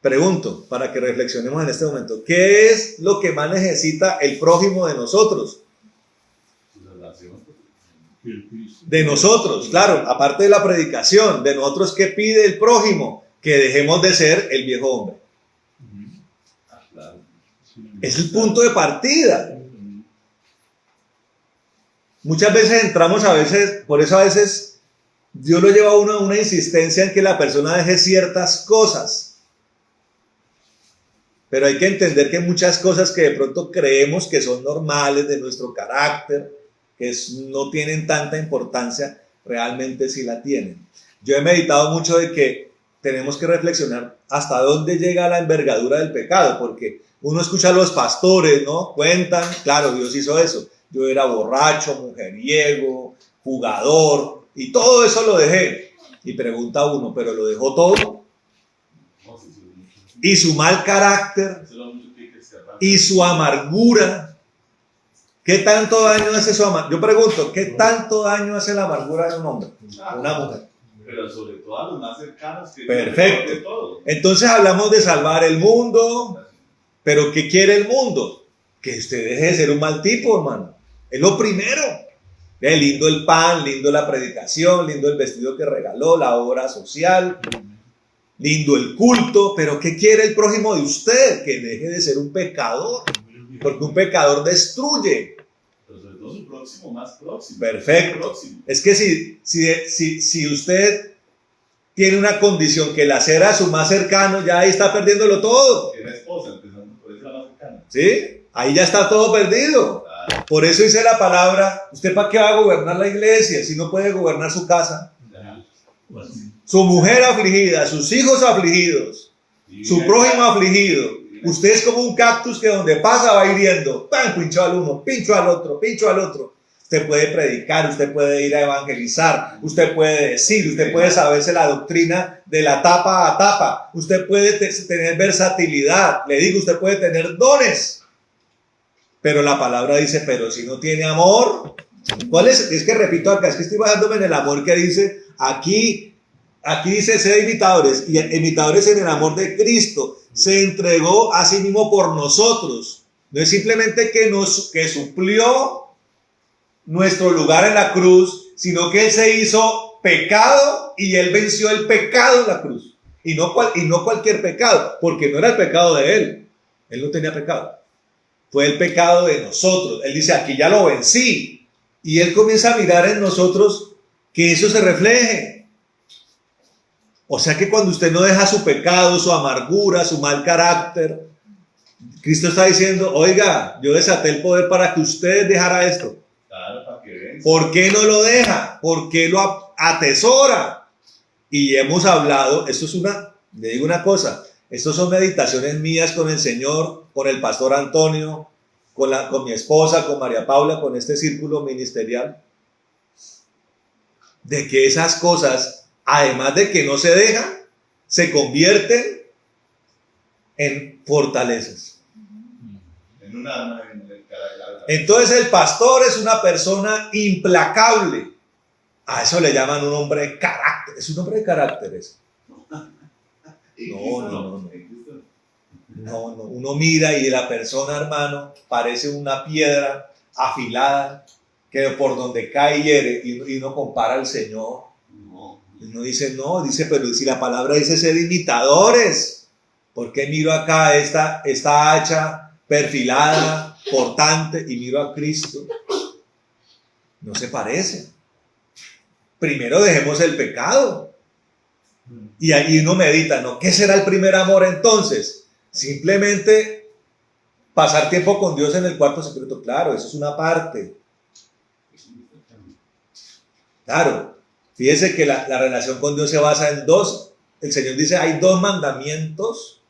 Pregunto, para que reflexionemos en este momento. ¿Qué es lo que más necesita el prójimo de nosotros? De nosotros, claro, aparte de la predicación, de nosotros, ¿qué pide el prójimo? Que dejemos de ser el viejo hombre. Es el punto de partida. Muchas veces entramos por eso a veces Dios lo lleva a uno a una insistencia en que la persona deje ciertas cosas. Pero hay que entender que muchas cosas que de pronto creemos que son normales de nuestro carácter, que no tienen tanta importancia, realmente sí la tienen. Yo he meditado mucho de que tenemos que reflexionar hasta dónde llega la envergadura del pecado, porque uno escucha a los pastores, ¿no? Cuentan, claro, Dios hizo eso. Yo era borracho, mujeriego, jugador, y todo eso lo dejé. Y pregunta uno, ¿pero lo dejó todo? Y su mal carácter, y su amargura, ¿qué tanto daño hace su amargura? Yo pregunto, ¿qué tanto daño hace la amargura de un hombre, una mujer? Pero sobre todo a los más cercanos. Que perfecto. Entonces hablamos de salvar el mundo, pero ¿qué quiere el mundo? Que usted deje de ser un mal tipo, hermano. Es lo primero. Lindo el pan, lindo la predicación, lindo el vestido que regaló, la obra social, lindo el culto, pero ¿qué quiere el prójimo de usted? Que deje de ser un pecador, porque un pecador destruye. Pero sobre todo su próximo, más próximo. Perfecto. Próximo. Es que si usted tiene una condición que la cera a su más cercano, ya ahí está perdiéndolo todo. Era esposa, empezando por eso la más cercana. ¿Sí? Ahí ya está todo perdido. Claro. Por eso dice la palabra, ¿usted para qué va a gobernar la iglesia si no puede gobernar su casa? Su mujer afligida, sus hijos afligidos, su prójimo afligido. Usted es como un cactus que donde pasa va hiriendo. ¡Pam! Pincho al uno, pincho al otro, pincho al otro. Usted puede predicar, usted puede ir a evangelizar, usted puede decir, usted puede saberse la doctrina de la tapa a tapa. Usted puede tener versatilidad. Le digo, usted puede tener dones. Pero la palabra dice, pero si no tiene amor, ¿cuál es? Es que repito acá, es que estoy basándome en el amor que dice aquí dice, sed imitadores, y imitadores en el amor de Cristo. Se entregó a sí mismo por nosotros. No es simplemente que suplió nuestro lugar en la cruz, sino que Él se hizo pecado y Él venció el pecado en la cruz. Y no cualquier pecado, porque no era el pecado de Él. Él no tenía pecado. Fue el pecado de nosotros. Él dice, aquí ya lo vencí. Y Él comienza a mirar en nosotros que eso se refleje. O sea que cuando usted no deja su pecado, su amargura, su mal carácter, Cristo está diciendo, oiga, yo desaté el poder para que usted dejara esto. Claro, para que vean. ¿Por qué no lo deja? ¿Por qué lo atesora? Y hemos hablado, le digo una cosa, estas son meditaciones mías con el Señor, con el pastor Antonio, con mi esposa, con María Paula, con este círculo ministerial, de que esas cosas, además de que no se dejan, se convierten en fortalezas. En un arma, en el carácter. Entonces el pastor es una persona implacable. A eso le llaman un hombre de carácter. Es un hombre de carácter eso. No. Uno mira y la persona, hermano, parece una piedra afilada que por donde cae hiere, y uno compara al Señor. Uno dice, no, dice, pero si la palabra dice ser imitadores, ¿por qué miro acá esta hacha perfilada, cortante, y miro a Cristo? No se parece. Primero dejemos el pecado. Y ahí uno medita, ¿no? ¿Qué será el primer amor entonces? Simplemente pasar tiempo con Dios en el cuarto secreto. Claro, eso es una parte. Claro, fíjese que la relación con Dios se basa en dos. El Señor dice, hay dos mandamientos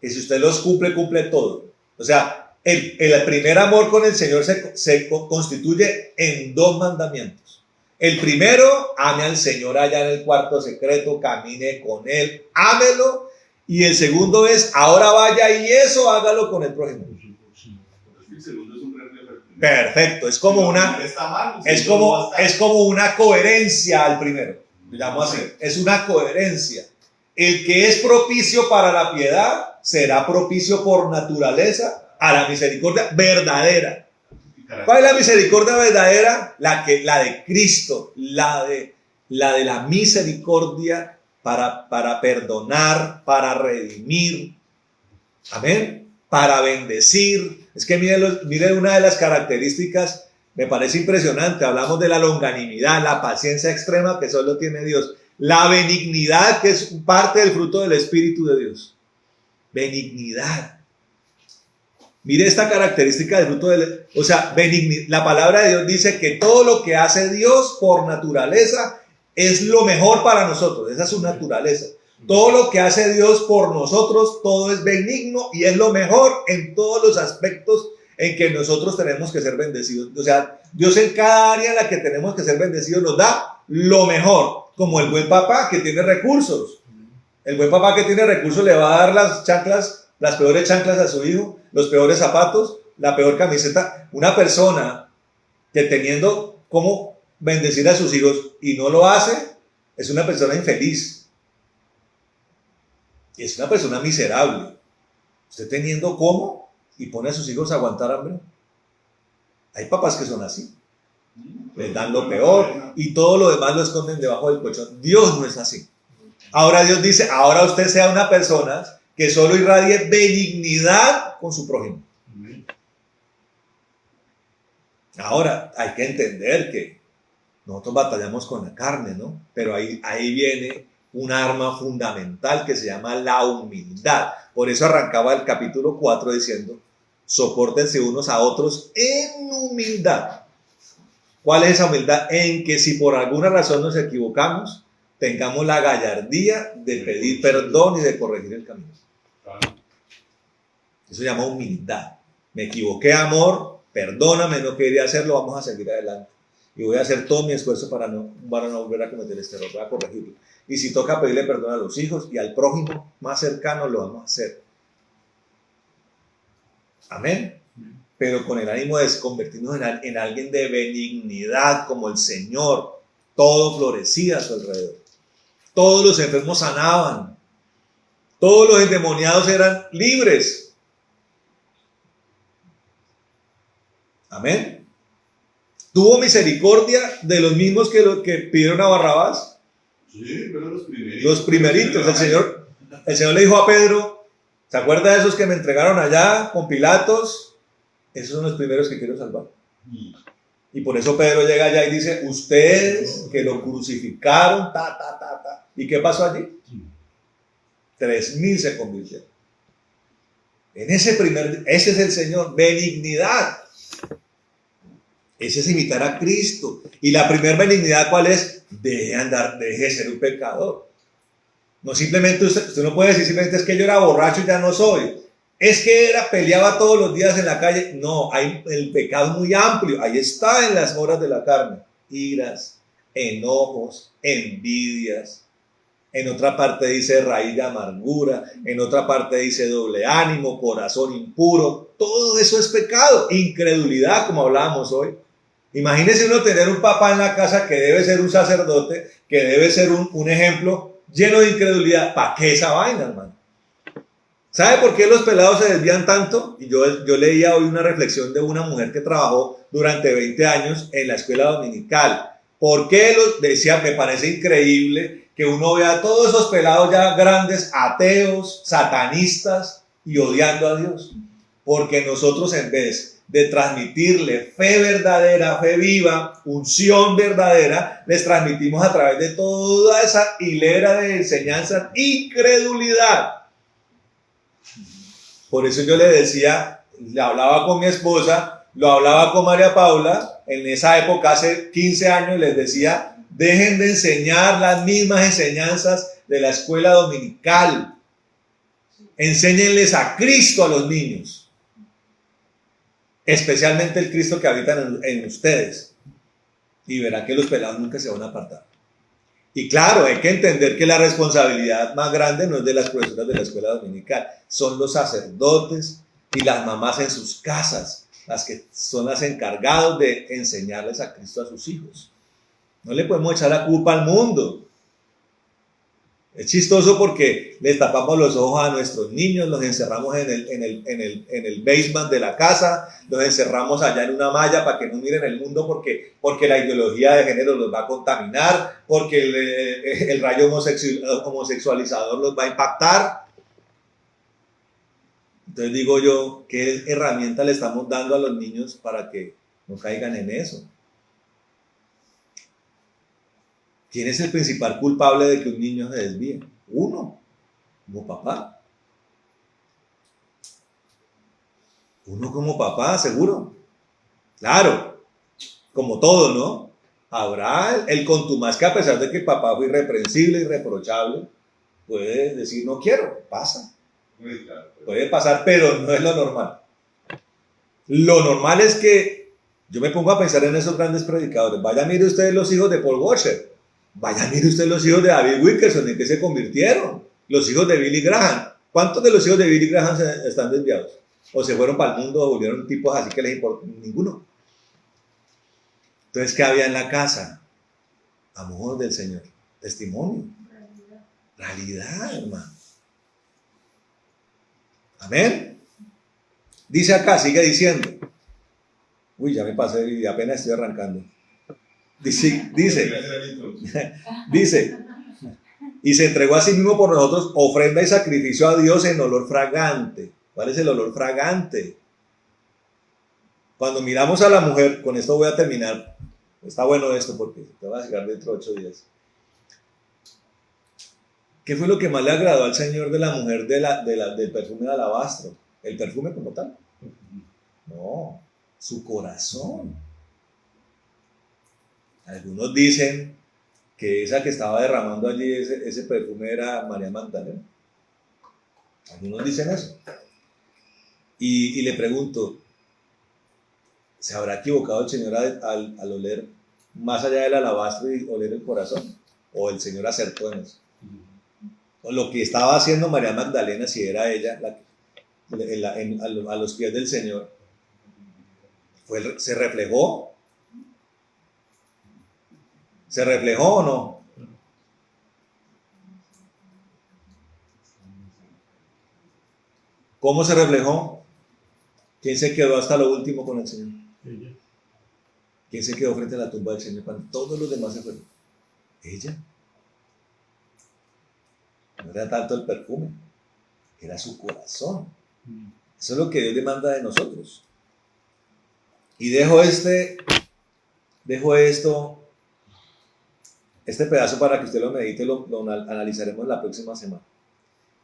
que si usted los cumple, cumple todo. O sea, el primer amor con el Señor se constituye en dos mandamientos. El primero, ame al Señor allá en el cuarto secreto, camine con Él, ámelo. Y el segundo es, ahora vaya y eso hágalo con el prójimo. El segundo es un reflejo del primero. Perfecto, es como una... Es como una coherencia al primero, digamos así, es una coherencia. El que es propicio para la piedad será propicio por naturaleza a la misericordia verdadera. ¿Cuál es la misericordia verdadera? La de Cristo, la de la misericordia para perdonar, para redimir, amén, para bendecir. Es que miren una de las características. Me parece impresionante, hablamos de la longanimidad, la paciencia extrema que solo tiene Dios, la benignidad que es parte del fruto del Espíritu de Dios. Benignidad. Mire esta característica del fruto del... O sea, la palabra de Dios dice que todo lo que hace Dios por naturaleza es lo mejor para nosotros, esa es su naturaleza. Todo lo que hace Dios por nosotros, todo es benigno y es lo mejor en todos los aspectos en que nosotros tenemos que ser bendecidos. O sea, Dios en cada área en la que tenemos que ser bendecidos nos da lo mejor, como el buen papá que tiene recursos. El buen papá que tiene recursos le va a dar las chanclas, las peores chanclas a su hijo, los peores zapatos, la peor camiseta. Una persona que teniendo cómo bendecir a sus hijos y no lo hace, es una persona infeliz. Y es una persona miserable. Usted teniendo cómo y pone a sus hijos a aguantar hambre. Hay papás que son así. Les dan lo peor y todo lo demás lo esconden debajo del colchón. Dios no es así. Ahora Dios dice, ahora usted sea una persona que solo irradie benignidad con su prójimo. Ahora hay que entender que nosotros batallamos con la carne, ¿no? Pero ahí viene un arma fundamental que se llama la humildad. Por eso arrancaba el capítulo 4 diciendo, sopórtense unos a otros en humildad. ¿Cuál es esa humildad? En que si por alguna razón nos equivocamos, tengamos la gallardía de pedir perdón y de corregir el camino. Eso se llama humildad. Me equivoqué, amor, perdóname, no quería hacerlo, vamos a seguir adelante. Y voy a hacer todo mi esfuerzo para no volver a cometer este error, voy a corregirlo. Y si toca pedirle perdón a los hijos y al prójimo más cercano, lo vamos a hacer. Amén. Pero con el ánimo de convertirnos en alguien de benignidad como el Señor. Todo florecía a su alrededor. Todos los enfermos sanaban. Todos los endemoniados eran libres. Amén. Tuvo misericordia de los mismos que pidieron a Barrabás. Sí, pero los primeritos. El Señor le dijo a Pedro, ¿se acuerda de esos que me entregaron allá con Pilatos? Esos son los primeros que quiero salvar. Y por eso Pedro llega allá y dice, ustedes que lo crucificaron, ¿Y qué pasó allí? 3,000 se convirtieron. Ese es el Señor, benignidad. Ese es imitar a Cristo. Y la primera benignidad, ¿cuál es? Deje de ser un pecador. No simplemente usted no puede decir simplemente es que yo era borracho y ya no soy. Es que peleaba todos los días en la calle. No, el pecado es muy amplio. Ahí está en las obras de la carne. Iras, enojos, envidias. En otra parte dice raíz de amargura. En otra parte dice doble ánimo, corazón impuro. Todo eso es pecado. Incredulidad, como hablábamos hoy. Imagínese uno tener un papá en la casa que debe ser un sacerdote, que debe ser un ejemplo lleno de incredulidad. ¿Para qué esa vaina, hermano? ¿Sabe por qué los pelados se desvían tanto? Y yo leía hoy una reflexión de una mujer que trabajó durante 20 años en la escuela dominical. ¿Por qué decía? Me parece increíble que uno vea a todos esos pelados ya grandes, ateos, satanistas y odiando a Dios. Porque nosotros, en vez de transmitirle fe verdadera, fe viva, unción verdadera, les transmitimos a través de toda esa hilera de enseñanzas incredulidad. Por eso yo le decía, le hablaba con mi esposa, lo hablaba con María Paula, en esa época, hace 15 años, les decía, dejen de enseñar las mismas enseñanzas de la escuela dominical. Enséñenles a Cristo a los niños. Especialmente el Cristo que habita en ustedes. Y verá que los pelados nunca se van a apartar. Y claro, hay que entender que la responsabilidad más grande no es de las profesoras de la escuela dominical, son los sacerdotes y las mamás en sus casas, las que son las encargadas de enseñarles a Cristo a sus hijos. No le podemos echar la culpa al mundo. Es chistoso porque les tapamos los ojos a nuestros niños, los encerramos en el basement de la casa, los encerramos allá en una malla para que no miren el mundo porque la ideología de género los va a contaminar, porque el rayo homosexualizador los va a impactar. Entonces digo yo, ¿qué herramienta le estamos dando a los niños para que no caigan en eso? ¿Quién es el principal culpable de que un niño se desvíe? Uno, como papá. Uno como papá, seguro. Claro, como todo, ¿no? Habrá el contumaz que a pesar de que el papá fue irreprensible, irreprochable, puede decir no quiero, pasa. Puede pasar, pero no es lo normal. Lo normal es que yo me pongo a pensar en esos grandes predicadores. Vaya, mire ustedes los hijos de Paul Washer. Vaya, mire usted los hijos de David Wilkerson, ¿en qué se convirtieron? Los hijos de Billy Graham. ¿Cuántos de los hijos de Billy Graham están desviados? O se fueron para el mundo o volvieron tipos así que les importa. Ninguno. Entonces, ¿qué había en la casa? Amor del Señor. Testimonio. Realidad, hermano. Amén. Dice acá, sigue diciendo. Uy, ya me pasé y apenas estoy arrancando. Dice, y se entregó a sí mismo por nosotros ofrenda y sacrificio a Dios en olor fragante. ¿Cuál es el olor fragante? Cuando miramos a la mujer, con esto voy a terminar, está bueno esto porque te va a llegar dentro de 8 días. ¿Qué fue lo que más le agradó al Señor de la mujer del perfume de alabastro? ¿El perfume como tal? No, su corazón. Algunos dicen que esa que estaba derramando allí ese perfume era María Magdalena. Algunos dicen eso. Y le pregunto, ¿se habrá equivocado el Señor al oler más allá del alabastro y oler el corazón? ¿O el Señor acertó en eso? O lo que estaba haciendo María Magdalena, si era ella a los pies del Señor, ¿se reflejó? ¿Se reflejó o no? ¿Cómo se reflejó? ¿Quién se quedó hasta lo último con el Señor? Ella. ¿Quién se quedó frente a la tumba del Señor cuando todos los demás se fueron? Ella. No era tanto el perfume, era su corazón. Eso es lo que Dios demanda de nosotros. Y dejo este pedazo para que usted lo medite, lo analizaremos la próxima semana.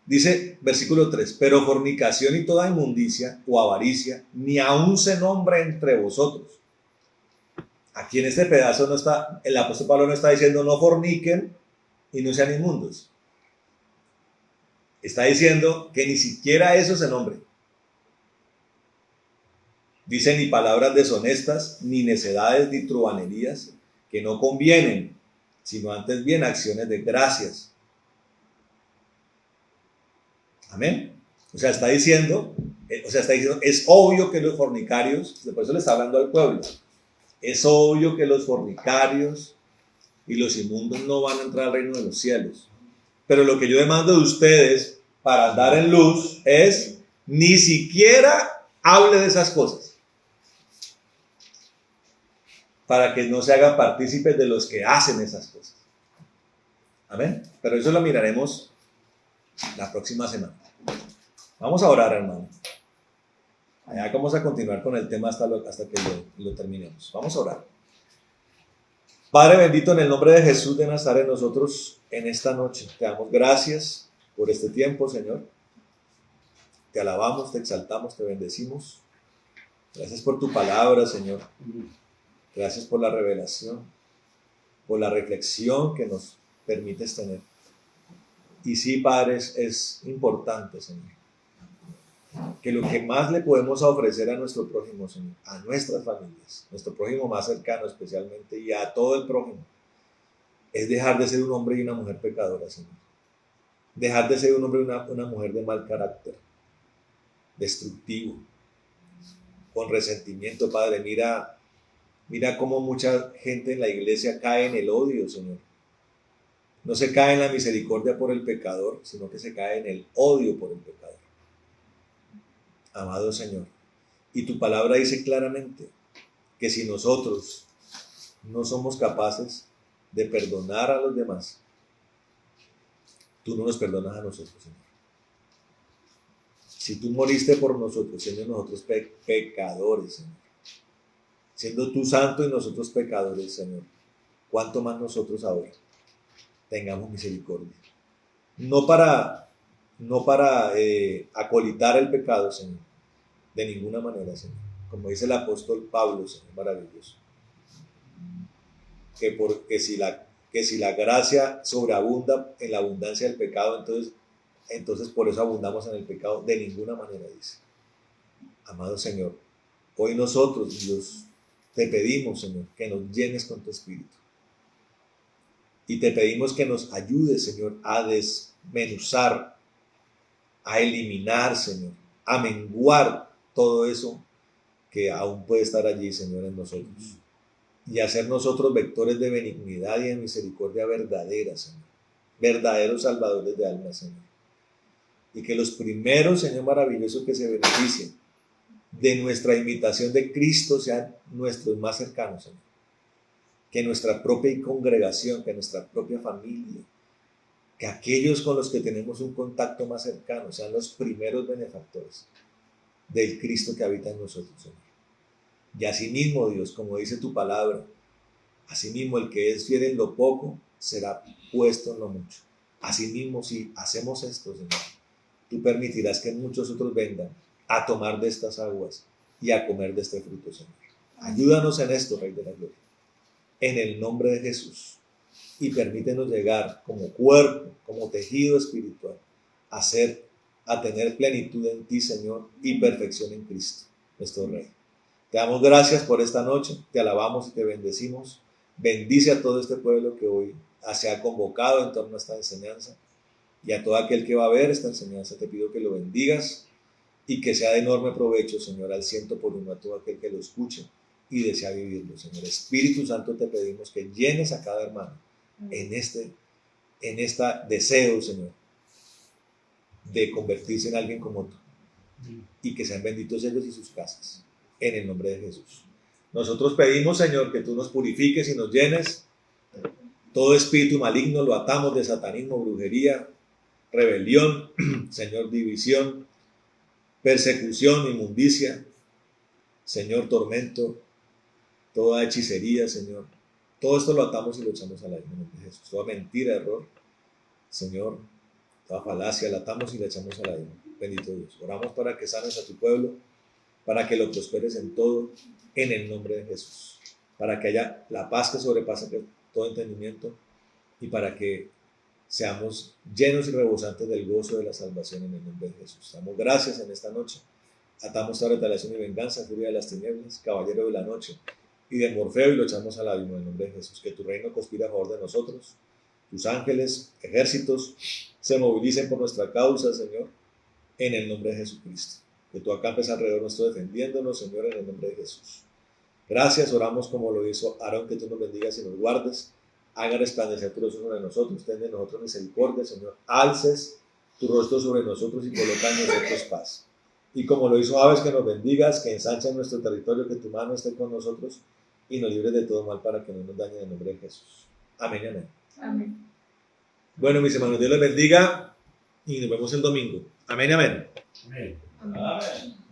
Dice, versículo 3, pero fornicación y toda inmundicia o avaricia, ni aún se nombra entre vosotros. Aquí en este pedazo no está, el apóstol Pablo no está diciendo no forniquen y no sean inmundos. Está diciendo que ni siquiera eso se nombre. Dice ni palabras deshonestas, ni necedades, ni truhanerías, que no convienen, sino antes bien acciones de gracias. Amén. O sea, está diciendo, es obvio que los fornicarios, por eso le está hablando al pueblo, es obvio que los fornicarios y los inmundos no van a entrar al reino de los cielos. Pero lo que yo demando de ustedes para andar en luz es ni siquiera hable de esas cosas. para que no se hagan partícipes de los que hacen esas cosas. Amén. Pero eso lo miraremos la próxima semana. Vamos a orar, hermano. Allá vamos a continuar con el tema hasta que lo terminemos. Vamos a orar. Padre bendito, en el nombre de Jesús de Nazaret, nosotros en esta noche te damos gracias por este tiempo, Señor. Te alabamos, te exaltamos, te bendecimos. Gracias por tu palabra, Señor. Gracias por la revelación, por la reflexión que nos permites tener. Y sí, Padre, es importante, Señor, que lo que más le podemos ofrecer a nuestro prójimo, Señor, a nuestras familias, nuestro prójimo más cercano especialmente, y a todo el prójimo, es dejar de ser un hombre y una mujer pecadora, Señor. Dejar de ser un hombre y una mujer de mal carácter, destructivo, con resentimiento, Padre. Mira cómo mucha gente en la iglesia cae en el odio, Señor. No se cae en la misericordia por el pecador, sino que se cae en el odio por el pecador. Amado Señor, y tu palabra dice claramente que si nosotros no somos capaces de perdonar a los demás, tú no nos perdonas a nosotros, Señor. Si tú moriste por nosotros, siendo nosotros pecadores, Señor, siendo tú santo y nosotros pecadores, Señor, ¿cuánto más nosotros ahora tengamos misericordia? No para acolitar el pecado, Señor, de ninguna manera, Señor. Como dice el apóstol Pablo, Señor, maravilloso, que si la gracia sobreabunda en la abundancia del pecado, entonces por eso abundamos en el pecado. De ninguna manera, dice. Amado Señor, hoy nosotros, Dios, te pedimos, Señor, que nos llenes con tu Espíritu. Y te pedimos que nos ayudes, Señor, a desmenuzar, a eliminar, Señor, a menguar todo eso que aún puede estar allí, Señor, en nosotros. Y hacer nosotros vectores de benignidad y de misericordia verdadera, Señor. Verdaderos salvadores de almas, Señor. Y que los primeros, Señor maravilloso, que se beneficien de nuestra imitación de Cristo sean nuestros más cercanos, Señor. Que nuestra propia congregación, que nuestra propia familia, que aquellos con los que tenemos un contacto más cercano sean los primeros benefactores del Cristo que habita en nosotros, Señor. Y asimismo, Dios, como dice tu palabra, asimismo el que es fiel en lo poco será puesto en lo mucho. Asimismo, si hacemos esto, Señor, tú permitirás que muchos otros vengan a tomar de estas aguas y a comer de este fruto, Señor. Ayúdanos en esto, Rey de la Gloria, en el nombre de Jesús, y permítenos llegar como cuerpo, como tejido espiritual, a tener plenitud en ti, Señor, y perfección en Cristo, nuestro Rey. Te damos gracias por esta noche, te alabamos y te bendecimos. Bendice a todo este pueblo que hoy se ha convocado en torno a esta enseñanza, y a todo aquel que va a ver esta enseñanza te pido que lo bendigas y que sea de enorme provecho, Señor, al 100% a todo aquel que lo escuche y desea vivirlo, Señor. Espíritu Santo, te pedimos que llenes a cada hermano en este deseo, Señor, de convertirse en alguien como tú, y que sean benditos ellos y sus casas, en el nombre de Jesús. Nosotros pedimos, Señor, que tú nos purifiques y nos llenes. Todo espíritu maligno lo atamos de satanismo, brujería, rebelión, Señor, división, persecución, inmundicia, Señor, tormento, toda hechicería, Señor. Todo esto lo atamos y lo echamos al aire en el nombre de Jesús. Toda mentira, error, Señor, toda falacia, la atamos y la echamos al aire. Bendito Dios. Oramos para que sanes a tu pueblo, para que lo prosperes en todo, en el nombre de Jesús. Para que haya la paz que sobrepasa todo entendimiento, y para que seamos llenos y rebosantes del gozo de la salvación en el nombre de Jesús. Damos gracias en esta noche. Atamos toda retaliación y venganza, furia de las tinieblas, caballero de la noche y de Morfeo, y lo echamos al abismo en el nombre de Jesús. Que tu reino conspire a favor de nosotros. Tus ángeles, ejércitos, se movilicen por nuestra causa, Señor, en el nombre de Jesucristo. Que tú acampes alrededor nuestro defendiéndonos, Señor, en el nombre de Jesús. Gracias, oramos como lo hizo Aarón, que tú nos bendigas y nos guardes. Haga resplandecer tu rostro sobre nosotros, ten de nosotros misericordia, Señor. Alces tu rostro sobre nosotros y coloca en nosotros paz. Y como lo hizo Aves, que nos bendigas, que ensanchen nuestro territorio, que tu mano esté con nosotros y nos libres de todo mal para que no nos dañe en el nombre de Jesús. Amén y amén. Amén. Bueno, mis hermanos, Dios les bendiga y nos vemos el domingo. Amén y amén. Amén. Amén. Amén.